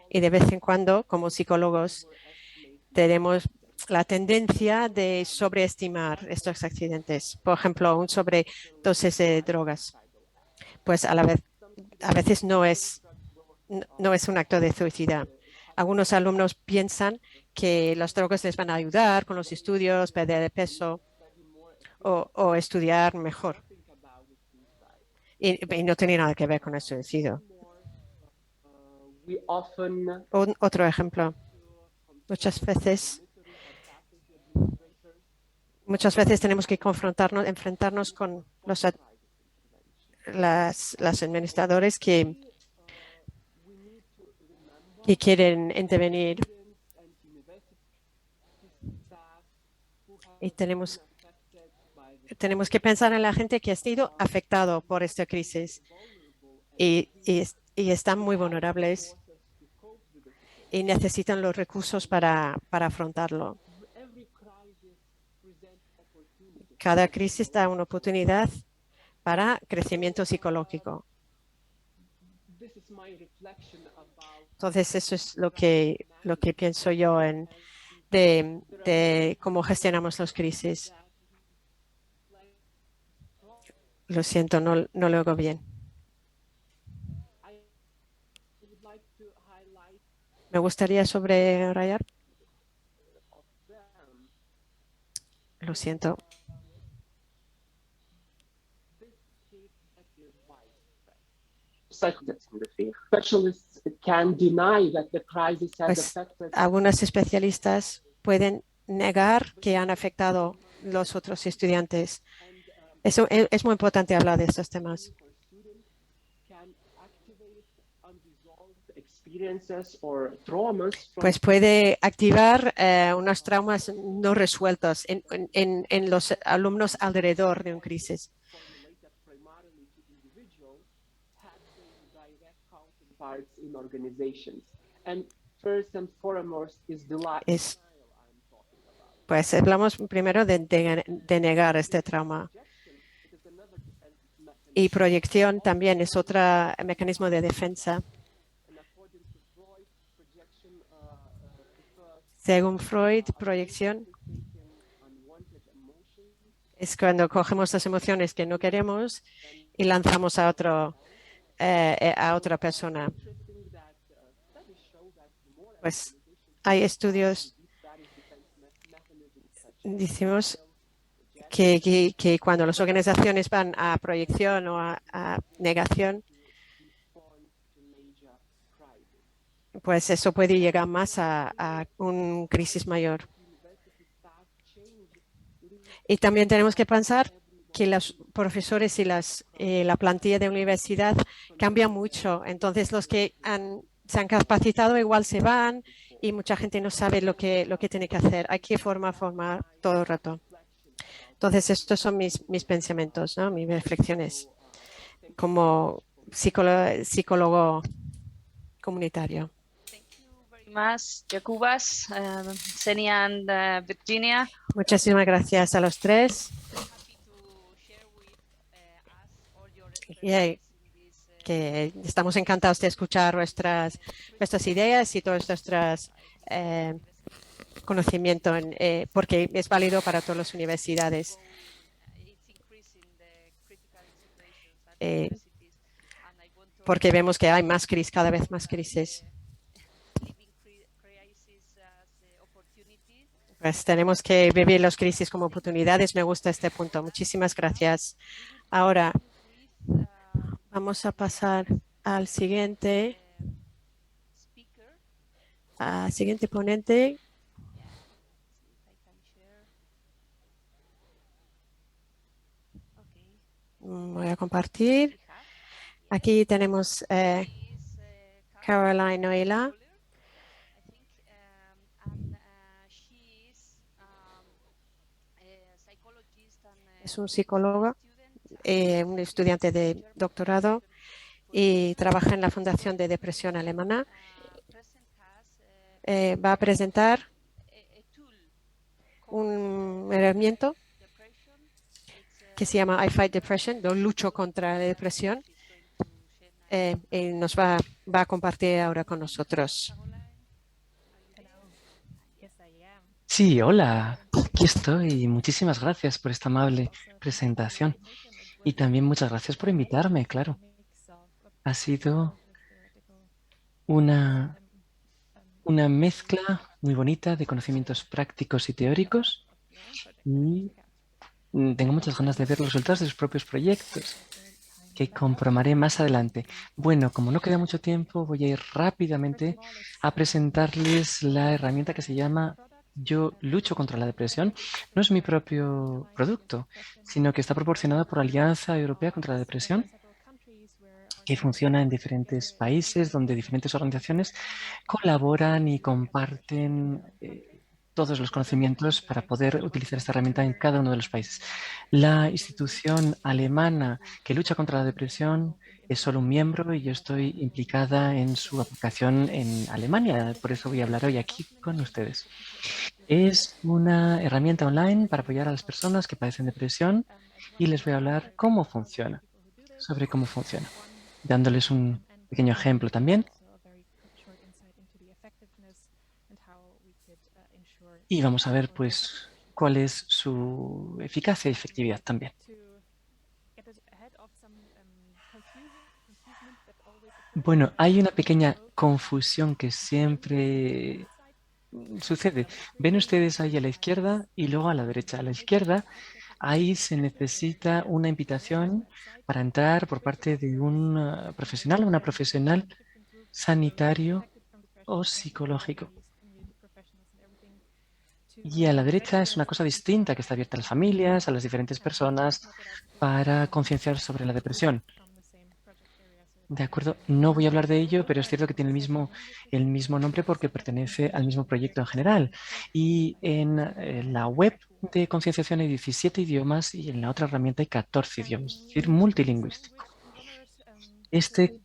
y de vez en cuando, como psicólogos, tenemos la tendencia de sobreestimar estos accidentes. Por ejemplo, un sobredosis de drogas. Pues a veces no es un acto de suicidio. Algunos alumnos piensan que las drogas les van a ayudar con los estudios, perder de peso o estudiar mejor. Y no tiene nada que ver con el suicidio. Otro ejemplo. Muchas veces tenemos que enfrentarnos con los administradores que quieren intervenir. Y tenemos que pensar en la gente que ha sido afectado por esta crisis y están muy vulnerables y necesitan los recursos para afrontarlo. Cada crisis da una oportunidad para crecimiento psicológico. Entonces, eso es lo que pienso yo de cómo gestionamos las crisis. Lo siento, no lo hago bien. Me gustaría subrayar. Lo siento. Pues, algunos especialistas pueden negar que han afectado los otros estudiantes. Eso es muy importante hablar de estos temas. Pues puede activar unos traumas no resueltos en los alumnos alrededor de una crisis. Pues hablamos primero de negar este trauma. Y proyección también es otro mecanismo de defensa. Según Freud, proyección Es cuando cogemos las emociones que no queremos y lanzamos a a otra persona. Pues hay estudios, decimos que cuando las organizaciones van a proyección o a negación, pues eso puede llegar más a una crisis mayor. Y también tenemos que pensar que los profesores y la plantilla de universidad cambian mucho. Entonces, los que se han capacitado igual se van y mucha gente no sabe lo que tiene que hacer. Hay que formar todo el rato. Entonces, estos son mis pensamientos, ¿no? Mis reflexiones como psicólogo comunitario. Más, Jacubas, Xenia and Virginia. Muchísimas gracias a los tres. Que estamos encantados de escuchar vuestras ideas y todos nuestros conocimientos, porque es válido para todas las universidades. Porque vemos que hay más crisis, cada vez más crisis. Pues tenemos que vivir las crisis como oportunidades. Me gusta este punto. Muchísimas gracias. Ahora vamos a pasar al siguiente ponente. Voy a compartir. Aquí tenemos Caroline Noela. Es un psicólogo, un estudiante de doctorado y trabaja en la Fundación de Depresión Alemana. Va a presentar un herramienta que se llama I Fight Depression, yo lucho contra la depresión, y nos va a compartir ahora con nosotros. Sí, hola, aquí estoy. Muchísimas gracias por esta amable presentación. Y también muchas gracias por invitarme, claro. Ha sido una mezcla muy bonita de conocimientos prácticos y teóricos. Y tengo muchas ganas de ver los resultados de sus propios proyectos, que comprobaré más adelante. Bueno, como no queda mucho tiempo, voy a ir rápidamente a presentarles la herramienta que se llama Yo lucho contra la depresión. No es mi propio producto, sino que está proporcionado por Alianza Europea contra la Depresión, que funciona en diferentes países, donde diferentes organizaciones colaboran y comparten todos los conocimientos para poder utilizar esta herramienta en cada uno de los países. La institución alemana que lucha contra la depresión es solo un miembro y yo estoy implicada en su aplicación en Alemania, por eso voy a hablar hoy aquí con ustedes. Es una herramienta online para apoyar a las personas que padecen depresión y les voy a hablar sobre cómo funciona, dándoles un pequeño ejemplo también. Y vamos a ver, pues, cuál es su eficacia y efectividad también. Bueno, hay una pequeña confusión que siempre sucede. Ven ustedes ahí a la izquierda y luego a la derecha. A la izquierda, ahí se necesita una invitación para entrar por parte de un profesional, una profesional sanitario o psicológico. Y a la derecha es una cosa distinta que está abierta a las familias, a las diferentes personas, para concienciar sobre la depresión. De acuerdo, no voy a hablar de ello, pero es cierto que tiene el mismo nombre porque pertenece al mismo proyecto en general. Y en la web de concienciación hay 17 idiomas y en la otra herramienta hay 14 idiomas, es decir, multilingüístico. Este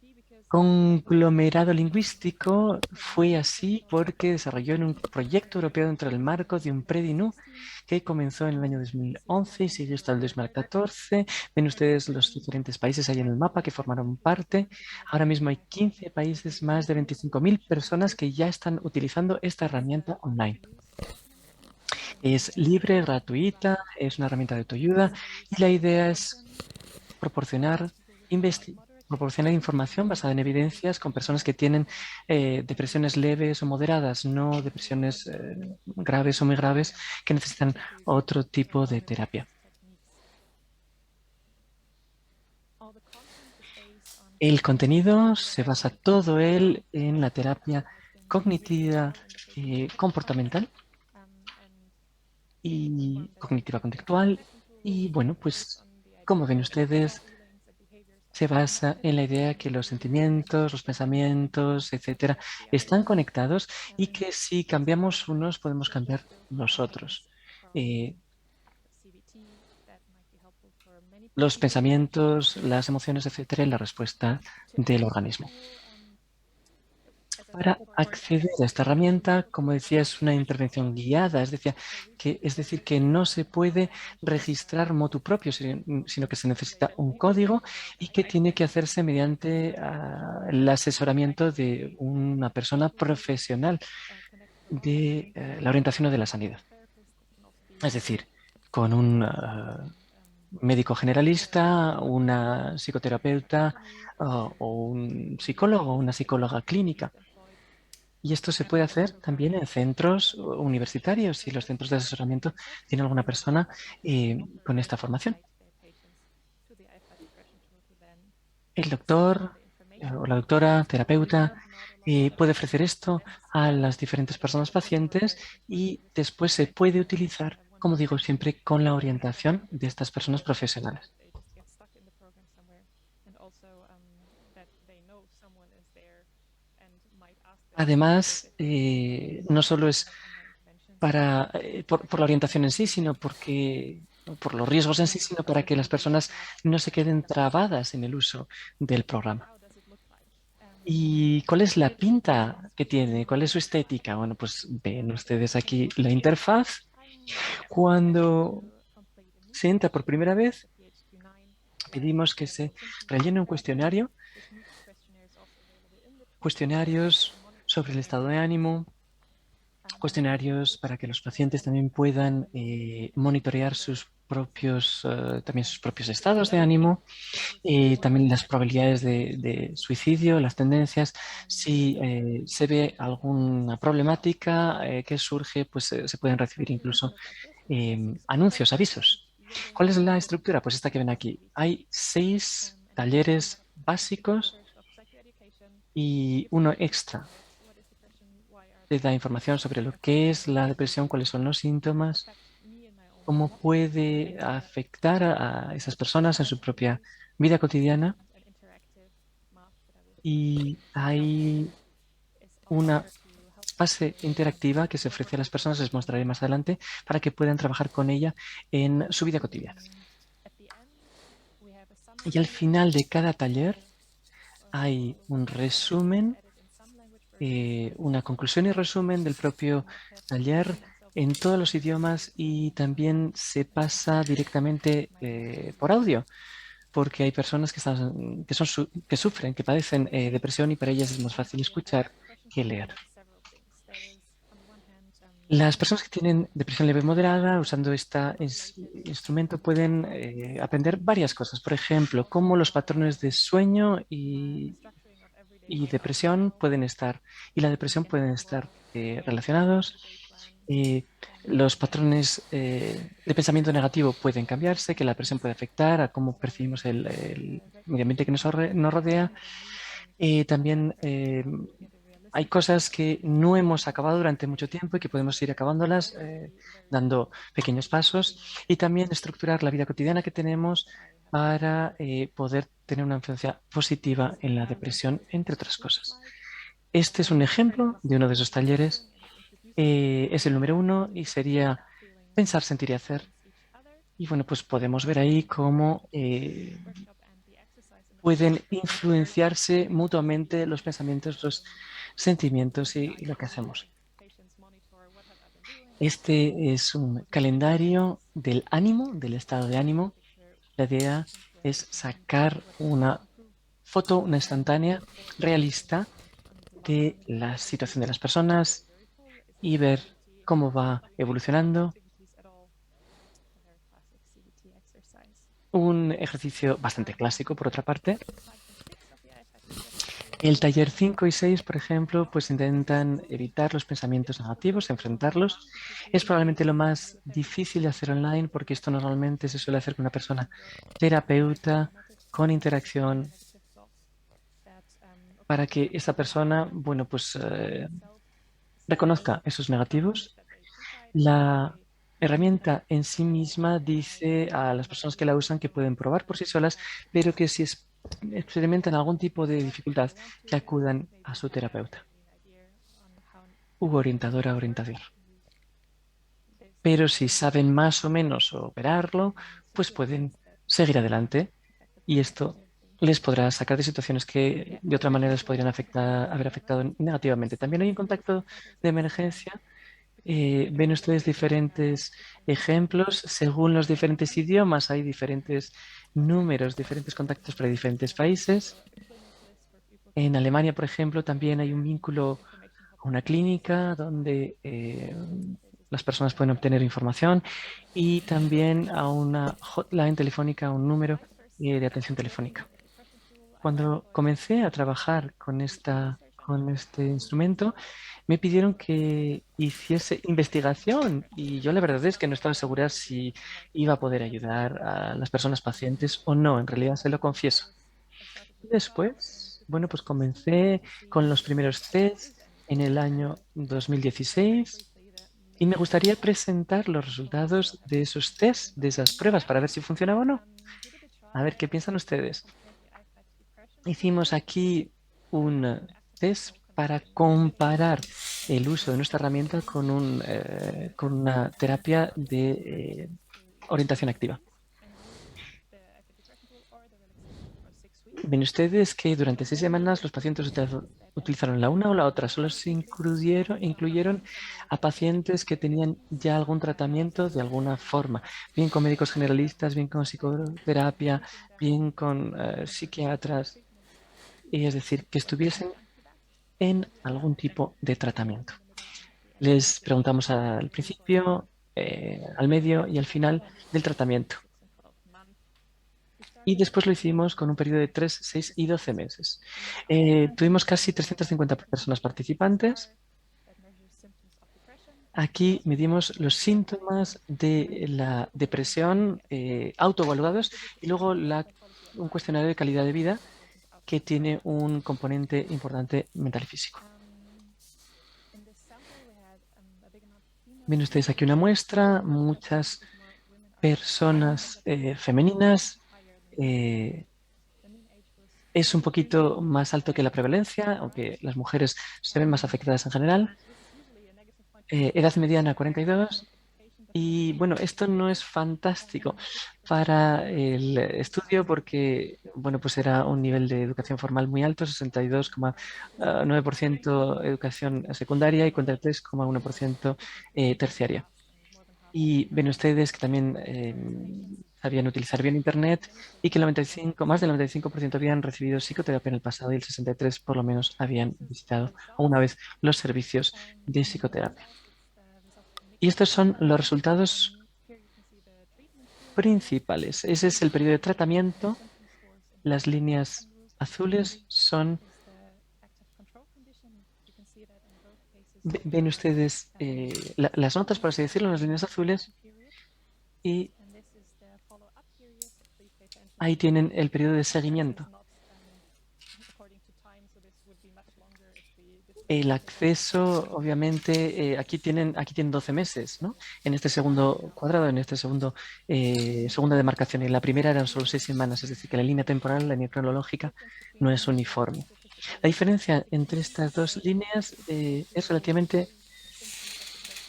conglomerado lingüístico fue así porque desarrolló en un proyecto europeo dentro del marco de un PREDINU que comenzó en el año 2011 y siguió hasta el 2014. Ven ustedes los diferentes países ahí en el mapa que formaron parte. Ahora mismo hay 15 países, más de 25.000 personas que ya están utilizando esta herramienta online. Es libre, gratuita, es una herramienta de autoayuda y la idea es proporcionar información basada en evidencias con personas que tienen depresiones leves o moderadas, no depresiones graves o muy graves que necesitan otro tipo de terapia. El contenido se basa todo él en la terapia cognitiva comportamental y cognitiva conductual. Y bueno, pues como ven ustedes, se basa en la idea que los sentimientos, los pensamientos, etcétera, están conectados y que si cambiamos unos, podemos cambiar los otros. Los pensamientos, las emociones, etcétera, en la respuesta del organismo. Para acceder a esta herramienta, como decía, es una intervención guiada, es decir, que no se puede registrar motu propio, sino que se necesita un código y que tiene que hacerse mediante el asesoramiento de una persona profesional de la orientación o de la sanidad. Es decir, con un médico generalista, una psicoterapeuta o un psicólogo o una psicóloga clínica. Y esto se puede hacer también en centros universitarios si los centros de asesoramiento tienen alguna persona con esta formación. El doctor o la doctora, terapeuta, puede ofrecer esto a las diferentes personas pacientes y después se puede utilizar, como digo siempre, con la orientación de estas personas profesionales. Además, no solo es por la orientación en sí, sino por los riesgos en sí, sino para que las personas no se queden trabadas en el uso del programa. ¿Y cuál es la pinta que tiene? ¿Cuál es su estética? Bueno, pues ven ustedes aquí la interfaz. Cuando se entra por primera vez, pedimos que se rellene un cuestionario, cuestionarios sobre el estado de ánimo, cuestionarios para que los pacientes también puedan monitorear también sus propios estados de ánimo, también las probabilidades de suicidio, las tendencias. Si se ve alguna problemática que surge, pues se pueden recibir incluso anuncios, avisos. ¿Cuál es la estructura? Pues esta que ven aquí. Hay 6 talleres básicos y uno extra. Te da información sobre lo que es la depresión, cuáles son los síntomas, cómo puede afectar a esas personas en su propia vida cotidiana. Y hay una fase interactiva que se ofrece a las personas, les mostraré más adelante, para que puedan trabajar con ella en su vida cotidiana. Y al final de cada taller hay un resumen, una conclusión y resumen del propio taller en todos los idiomas y también se pasa directamente por audio, porque hay personas que sufren, que padecen depresión y para ellas es más fácil escuchar que leer. Las personas que tienen depresión leve moderada, usando este instrumento, pueden aprender varias cosas. Por ejemplo, cómo los patrones de sueño y depresión pueden estar, y la depresión pueden estar relacionados. Los patrones de pensamiento negativo pueden cambiarse, que la depresión puede afectar a cómo percibimos el medio ambiente que nos rodea. También hay cosas que no hemos acabado durante mucho tiempo y que podemos ir acabándolas dando pequeños pasos y también estructurar la vida cotidiana que tenemos para poder tener una influencia positiva en la depresión, entre otras cosas. Este es un ejemplo de uno de esos talleres. Es el número 1 y sería pensar, sentir y hacer. Y bueno, pues podemos ver ahí cómo pueden influenciarse mutuamente los pensamientos, los sentimientos y lo que hacemos. Este es un calendario del ánimo, del estado de ánimo. La idea es sacar una foto, una instantánea realista de la situación de las personas y ver cómo va evolucionando un ejercicio bastante clásico, por otra parte. El taller 5 y 6, por ejemplo, pues intentan evitar los pensamientos negativos, enfrentarlos. Es probablemente lo más difícil de hacer online porque esto normalmente se suele hacer con una persona terapeuta, con interacción, para que esta persona, bueno, pues reconozca esos negativos. La herramienta en sí misma dice a las personas que la usan que pueden probar por sí solas, pero que si experimentan algún tipo de dificultad, que acudan a su terapeuta u orientadora o orientador. Pero si saben más o menos operarlo, pues pueden seguir adelante y esto les podrá sacar de situaciones que de otra manera les podrían haber afectado negativamente. También hay un contacto de emergencia. Ven ustedes diferentes ejemplos. Según los diferentes idiomas, hay diferentes números, diferentes contactos para diferentes países. En Alemania, por ejemplo, también hay un vínculo a una clínica donde las personas pueden obtener información y también a una hotline telefónica, un número de atención telefónica. Cuando comencé a trabajar con este instrumento, me pidieron que hiciese investigación y yo la verdad es que no estaba segura si iba a poder ayudar a las personas pacientes o no, en realidad se lo confieso. Después, bueno, pues comencé con los primeros tests en el año 2016 y me gustaría presentar los resultados de esos tests, de esas pruebas, para ver si funcionaba o no. A ver, ¿qué piensan ustedes? Hicimos aquí un test para comparar el uso de nuestra herramienta con una terapia de orientación activa. Ven ustedes que durante 6 semanas los pacientes utilizaron la una o la otra. Solo se incluyeron a pacientes que tenían ya algún tratamiento de alguna forma, bien con médicos generalistas, bien con psicoterapia, bien con psiquiatras, y es decir, que estuviesen en algún tipo de tratamiento. Les preguntamos al principio, al medio y al final del tratamiento. Y después lo hicimos con un periodo de 3, 6 y 12 meses. Tuvimos casi 350 personas participantes. Aquí medimos los síntomas de la depresión autoevaluados y luego un cuestionario de calidad de vida que tiene un componente importante mental y físico. Ven ustedes aquí una muestra, muchas personas femeninas. Es un poquito más alto que la prevalencia, aunque las mujeres se ven más afectadas en general. Edad mediana 42. Y bueno, esto no es fantástico para el estudio porque, bueno, pues era un nivel de educación formal muy alto, 62,9% educación secundaria y 43,1% terciaria. Y ven ustedes que también sabían utilizar bien Internet y que más del 95% habían recibido psicoterapia en el pasado y el 63% por lo menos habían visitado una vez los servicios de psicoterapia. Y estos son los resultados principales. Ese es el periodo de tratamiento. Las líneas azules son... Ven ustedes las notas, por así decirlo, las líneas azules. Y ahí tienen el periodo de seguimiento. El acceso, obviamente, aquí tienen 12 meses, ¿no? En este segundo cuadrado, en este segunda demarcación. En la primera eran solo 6 semanas, es decir, que la línea temporal, la línea cronológica, no es uniforme. La diferencia entre estas dos líneas es relativamente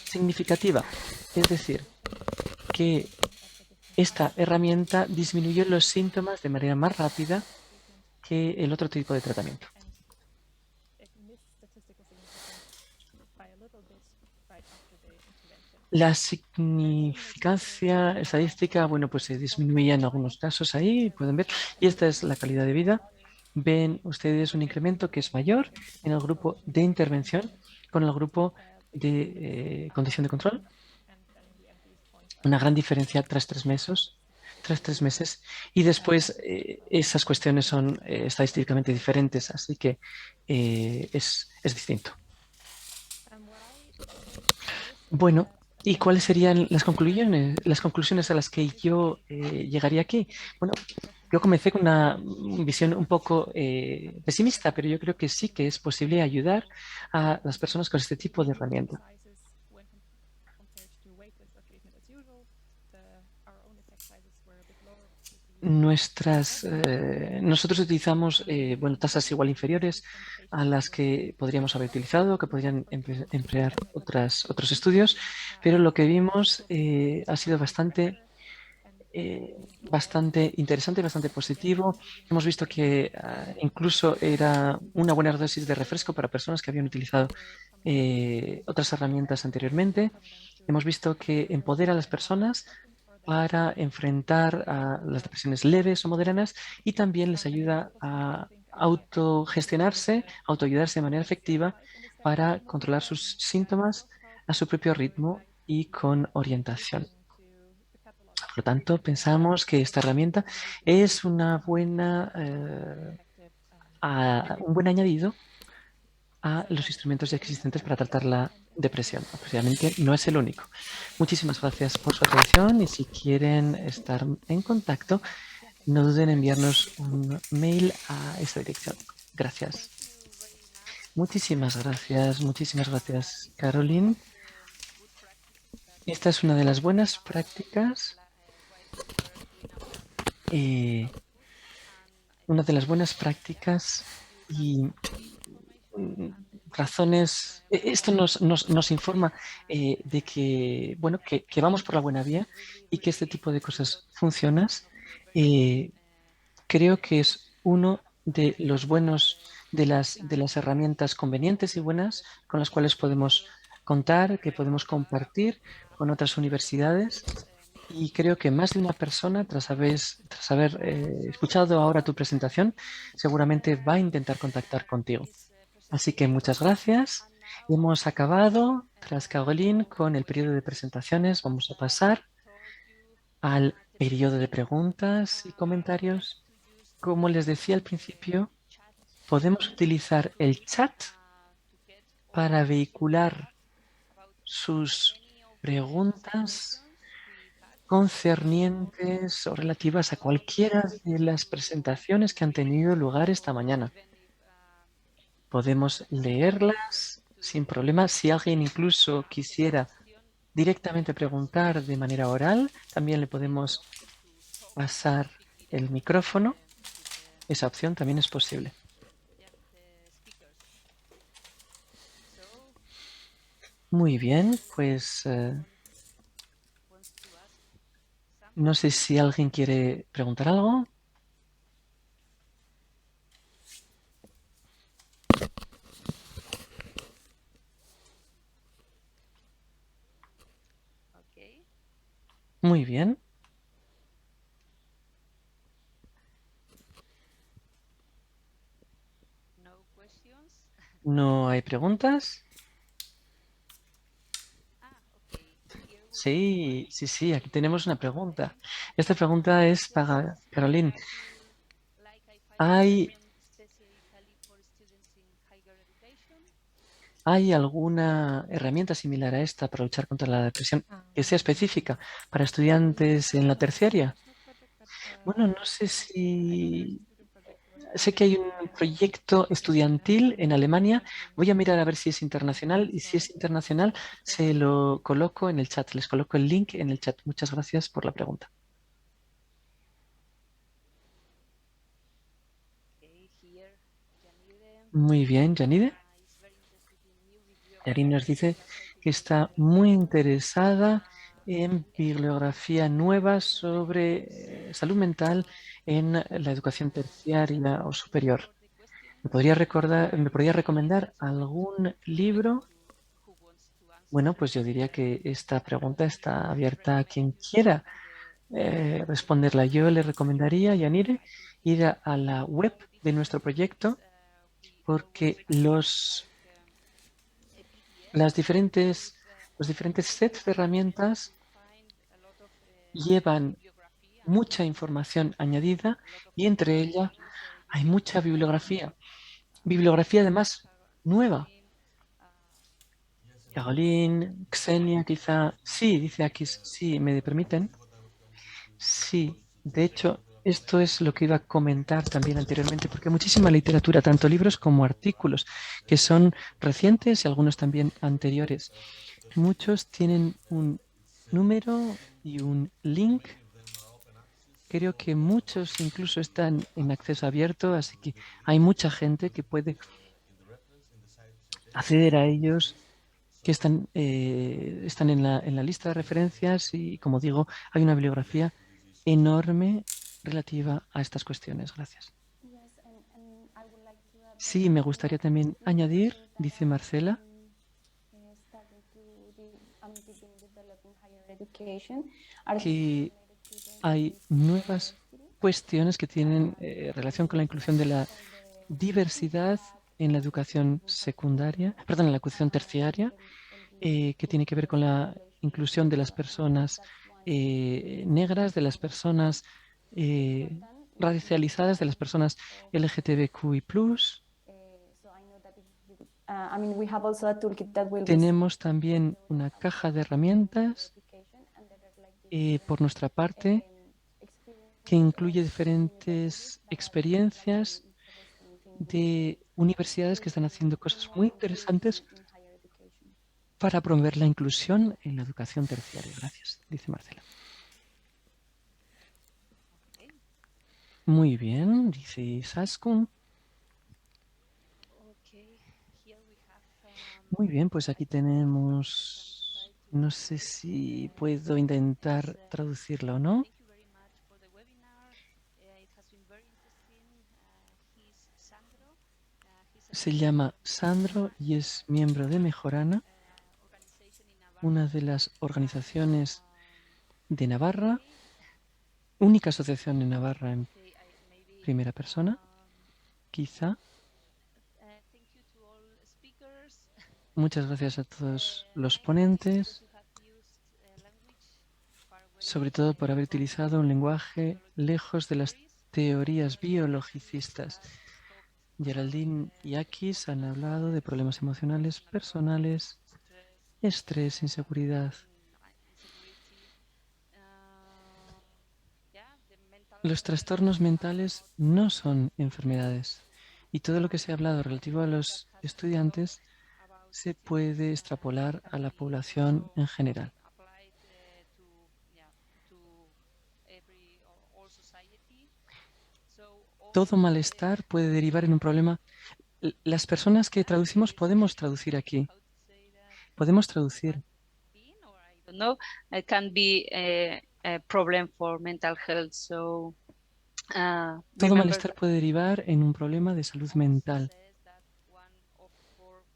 significativa. Es decir, que esta herramienta disminuyó los síntomas de manera más rápida que el otro tipo de tratamiento. La significancia estadística, bueno, pues se disminuía en algunos casos ahí, pueden ver, y esta es la calidad de vida. Ven ustedes un incremento que es mayor en el grupo de intervención con el grupo de condición de control. Una gran diferencia tras 3 tras 3 meses. Y después esas cuestiones son estadísticamente diferentes, así que es distinto. Bueno, ¿y cuáles serían las conclusiones a las que yo llegaría aquí? Bueno, yo comencé con una visión un poco pesimista, pero yo creo que sí que es posible ayudar a las personas con este tipo de herramienta. Nosotros utilizamos bueno, tasas igual inferiores a las que podríamos haber utilizado, que podrían emplear otros estudios, pero lo que vimos ha sido bastante interesante, bastante positivo. Hemos visto que incluso era una buena dosis de refresco para personas que habían utilizado otras herramientas anteriormente. Hemos visto que empodera a las personas para enfrentar a las depresiones leves o moderanas y también les ayuda a autogestionarse, autoayudarse de manera efectiva para controlar sus síntomas a su propio ritmo y con orientación. Por lo tanto, pensamos que esta herramienta es un buen añadido a los instrumentos ya existentes para tratar la depresión. Obviamente no es el único. Muchísimas gracias por su atención y si quieren estar en contacto, no duden en enviarnos un mail a esta dirección. Gracias. Muchísimas gracias, Caroline. Esta es una de las buenas prácticas. Y razones. Esto nos informa de que, bueno, que vamos por la buena vía y que este tipo de cosas funcionan. Creo que es uno de los de las herramientas convenientes y buenas con las cuales podemos contar, que podemos compartir con otras universidades. Y creo que más de una persona, tras haber escuchado ahora tu presentación, seguramente va a intentar contactar contigo. Así que muchas gracias. Hemos acabado, tras Caroline, con el periodo de presentaciones. Vamos a pasar al periodo de preguntas y comentarios. Como les decía al principio, podemos utilizar el chat para vehicular sus preguntas concernientes o relativas a cualquiera de las presentaciones que han tenido lugar esta mañana. Podemos leerlas sin problema. Si alguien incluso quisiera directamente preguntar de manera oral, también le podemos pasar el micrófono. Esa opción también es posible. Muy bien, pues no sé si alguien quiere preguntar algo. Muy bien. ¿No hay preguntas? Sí, aquí tenemos una pregunta. Esta pregunta es para Caroline. ¿Hay alguna herramienta similar a esta para luchar contra la depresión que sea específica para estudiantes en la terciaria? Bueno, no sé si... Sé que hay un proyecto estudiantil en Alemania. Voy a mirar a ver si es internacional y si es internacional se lo coloco en el chat. Les coloco el link en el chat. Muchas gracias por la pregunta. Muy bien, Janine. Janine nos dice que está muy interesada en bibliografía nueva sobre salud mental en la educación terciaria o superior. ¿Me podría recomendar algún libro? Bueno, pues yo diría que esta pregunta está abierta a quien quiera responderla. Yo le recomendaría, Yanire, ir a la web de nuestro proyecto porque los diferentes sets de herramientas llevan mucha información añadida y entre ella hay mucha bibliografía. Bibliografía además nueva. Caroline, Xenia, quizá. Sí, dice aquí, sí, ¿me permiten? Sí, de hecho, esto es lo que iba a comentar también anteriormente, porque hay muchísima literatura, tanto libros como artículos, que son recientes y algunos también anteriores. Muchos tienen un número y un link. Creo que muchos incluso están en acceso abierto, así que hay mucha gente que puede acceder a ellos, que están en la lista de referencias y, como digo, hay una bibliografía enorme relativa a estas cuestiones. Gracias. Yes, and I would like to add Sí, me gustaría también añadir, dice Marcela, starting to begin developing higher education are que related to the hay increase nuevas cuestiones que tienen relación con la inclusión de la diversidad en la educación secundaria, perdón, en la educación terciaria, que tiene que ver con la inclusión de las personas negras, de las personas racializadas, de las personas LGTBQI+. so I know that I mean, we have also a toolkit that will Tenemos también una caja de herramientas por nuestra parte que incluye diferentes experiencias de universidades que están haciendo cosas muy interesantes para promover la inclusión en la educación terciaria. Gracias, dice Marcela. Muy bien, dice Saskun. Muy bien, pues aquí tenemos, no sé si puedo intentar traducirlo o no. Se llama Sandro y es miembro de Mejorana, una de las organizaciones de Navarra, única asociación en Navarra en primera persona, quizá. Muchas gracias a todos los ponentes, sobre todo por haber utilizado un lenguaje lejos de las teorías biologicistas. Geraldine y Akis han hablado de problemas emocionales personales, estrés, inseguridad. Los trastornos mentales no son enfermedades y todo lo que se ha hablado relativo a los estudiantes se puede extrapolar a la población en general. Todo malestar puede derivar en un problema. Las personas que traducimos podemos traducir aquí. Podemos traducir. No, it can be a problem for mental health. So, Todo malestar puede derivar en un problema de salud mental.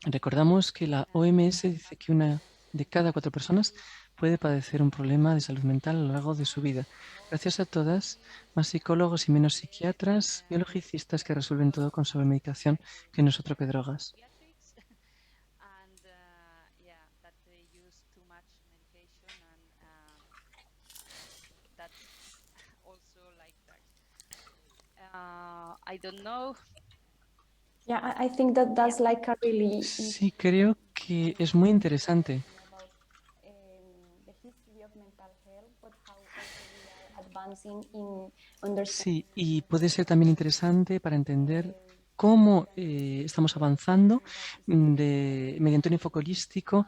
Recordamos que la OMS dice que una de cada 4 personas puede padecer un problema de salud mental a lo largo de su vida. Gracias a todas, más psicólogos y menos psiquiatras, biologicistas que resuelven todo con sobremedicación que no es otro que drogas. I don't know. Yeah, I think that that's like a really Sí, creo que es muy interesante. the history of mental health, but how also we are advancing in understanding Sí, y puede ser también interesante para entender cómo estamos avanzando mediante un enfoque holístico,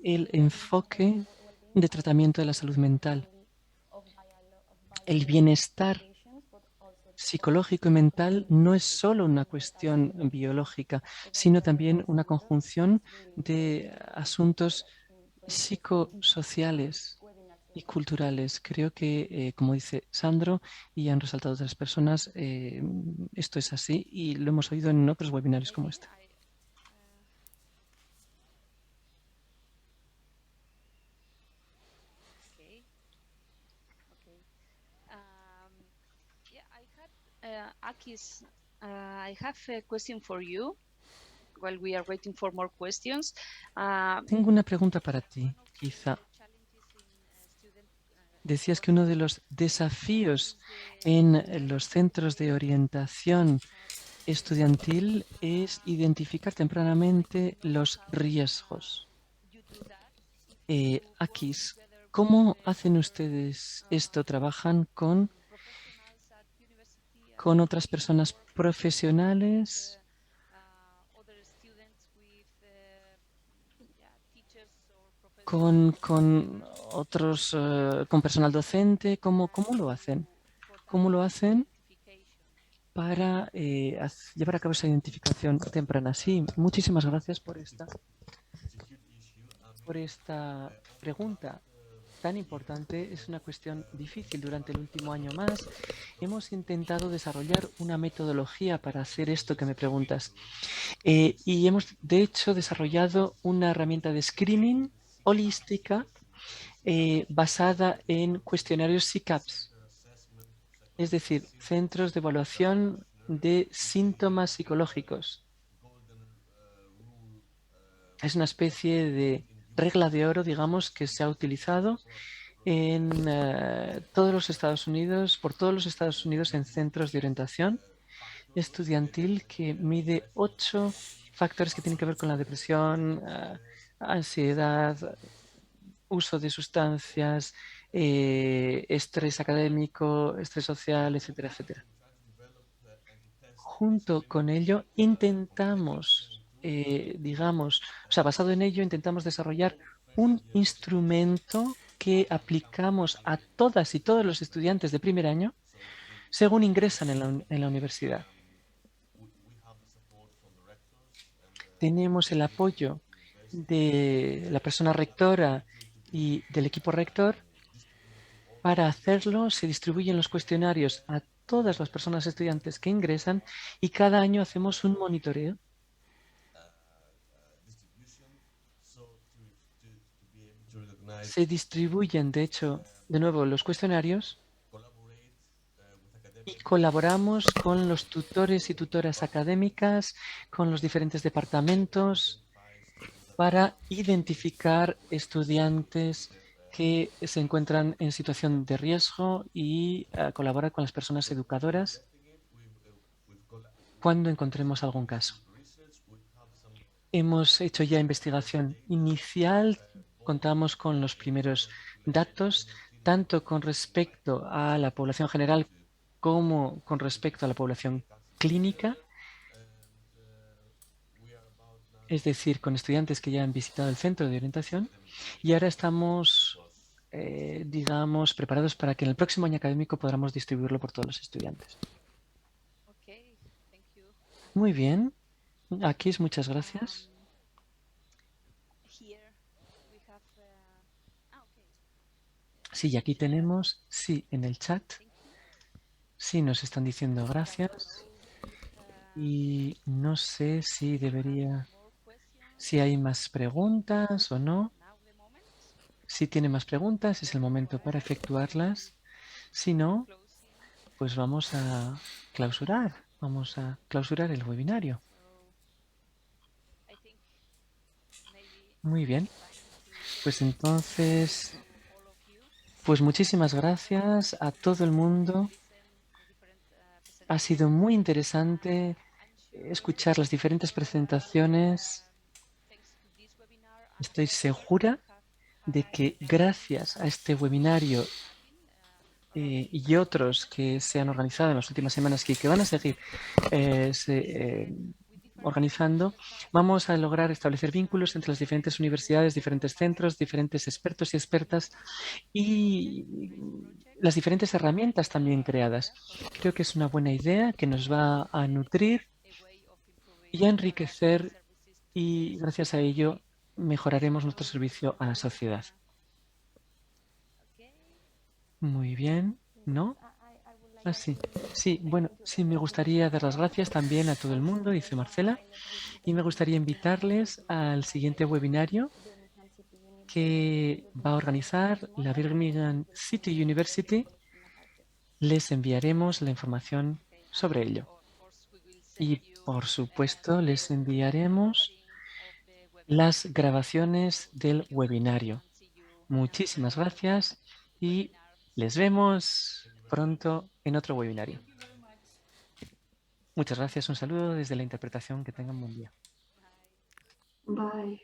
el enfoque de tratamiento de la salud mental. El bienestar psicológico y mental no es solo una cuestión biológica, sino también una conjunción de asuntos psicosociales y culturales. Creo que, como dice Sandro y han resaltado otras personas, esto es así y lo hemos oído en otros webinarios como este. Akis, I have a question for you while we are waiting for more questions. Tengo una pregunta para ti, quizá. decías que uno de los desafíos en los centros de orientación estudiantil es identificar tempranamente los riesgos. Akis, ¿cómo hacen ustedes esto? ¿Trabajan con otras personas profesionales? ¿Con otros, con personal docente? ¿Cómo lo hacen? ¿Cómo lo hacen para llevar a cabo esa identificación temprana? Sí, muchísimas gracias por esta pregunta tan importante. Es una cuestión difícil. Durante el último año más hemos intentado desarrollar una metodología para hacer esto que me preguntas. Y hemos, de hecho, desarrollado una herramienta de screening holística basada en cuestionarios CCAPS, es decir, centros de evaluación de síntomas psicológicos. Es una especie de regla de oro, digamos, que se ha utilizado en todos los Estados Unidos, por todos los Estados Unidos en centros de orientación estudiantil, que mide 8 factores que tienen que ver con la depresión, ansiedad, uso de sustancias, estrés académico, estrés social, etcétera, etcétera. Junto con ello, intentamos, basado en ello, intentamos desarrollar un instrumento que aplicamos a todas y todos los estudiantes de primer año según ingresan en la universidad. Tenemos el apoyo de la persona rectora y del equipo rector. Para hacerlo, se distribuyen los cuestionarios a todas las personas estudiantes que ingresan y cada año hacemos un monitoreo. Se distribuyen, de hecho, de nuevo los cuestionarios y colaboramos con los tutores y tutoras académicas, con los diferentes departamentos para identificar estudiantes que se encuentran en situación de riesgo y colaborar con las personas educadoras cuando encontremos algún caso. Hemos hecho ya investigación inicial, contamos con los primeros datos, tanto con respecto a la población general como con respecto a la población clínica, es decir, con estudiantes que ya han visitado el centro de orientación, y ahora estamos, digamos, preparados para que en el próximo año académico podamos distribuirlo por todos los estudiantes. Muy bien. Akis, muchas gracias. Sí, y aquí tenemos, sí, en el chat, sí, nos están diciendo gracias. Y no sé si si hay más preguntas o no. Si tiene más preguntas, es el momento para efectuarlas. Si no, pues vamos a clausurar el webinario. Muy bien. Pues entonces, pues muchísimas gracias a todo el mundo. Ha sido muy interesante escuchar las diferentes presentaciones. Estoy segura de que gracias a este webinario y otros que se han organizado en las últimas semanas y que van a seguir organizando, vamos a lograr establecer vínculos entre las diferentes universidades, diferentes centros, diferentes expertos y expertas y las diferentes herramientas también creadas. Creo que es una buena idea que nos va a nutrir y a enriquecer, y gracias a ello mejoraremos nuestro servicio a la sociedad. Muy bien, ¿no? Sí. Sí, bueno, sí, me gustaría dar las gracias también a todo el mundo, dice Marcela, y me gustaría invitarles al siguiente webinario que va a organizar la Birmingham City University. Les enviaremos la información sobre ello. Y, por supuesto, les enviaremos las grabaciones del webinario. Muchísimas gracias y Les vemos pronto en otro webinario. Muchas gracias. Un saludo desde la interpretación. Que tengan buen día. Bye.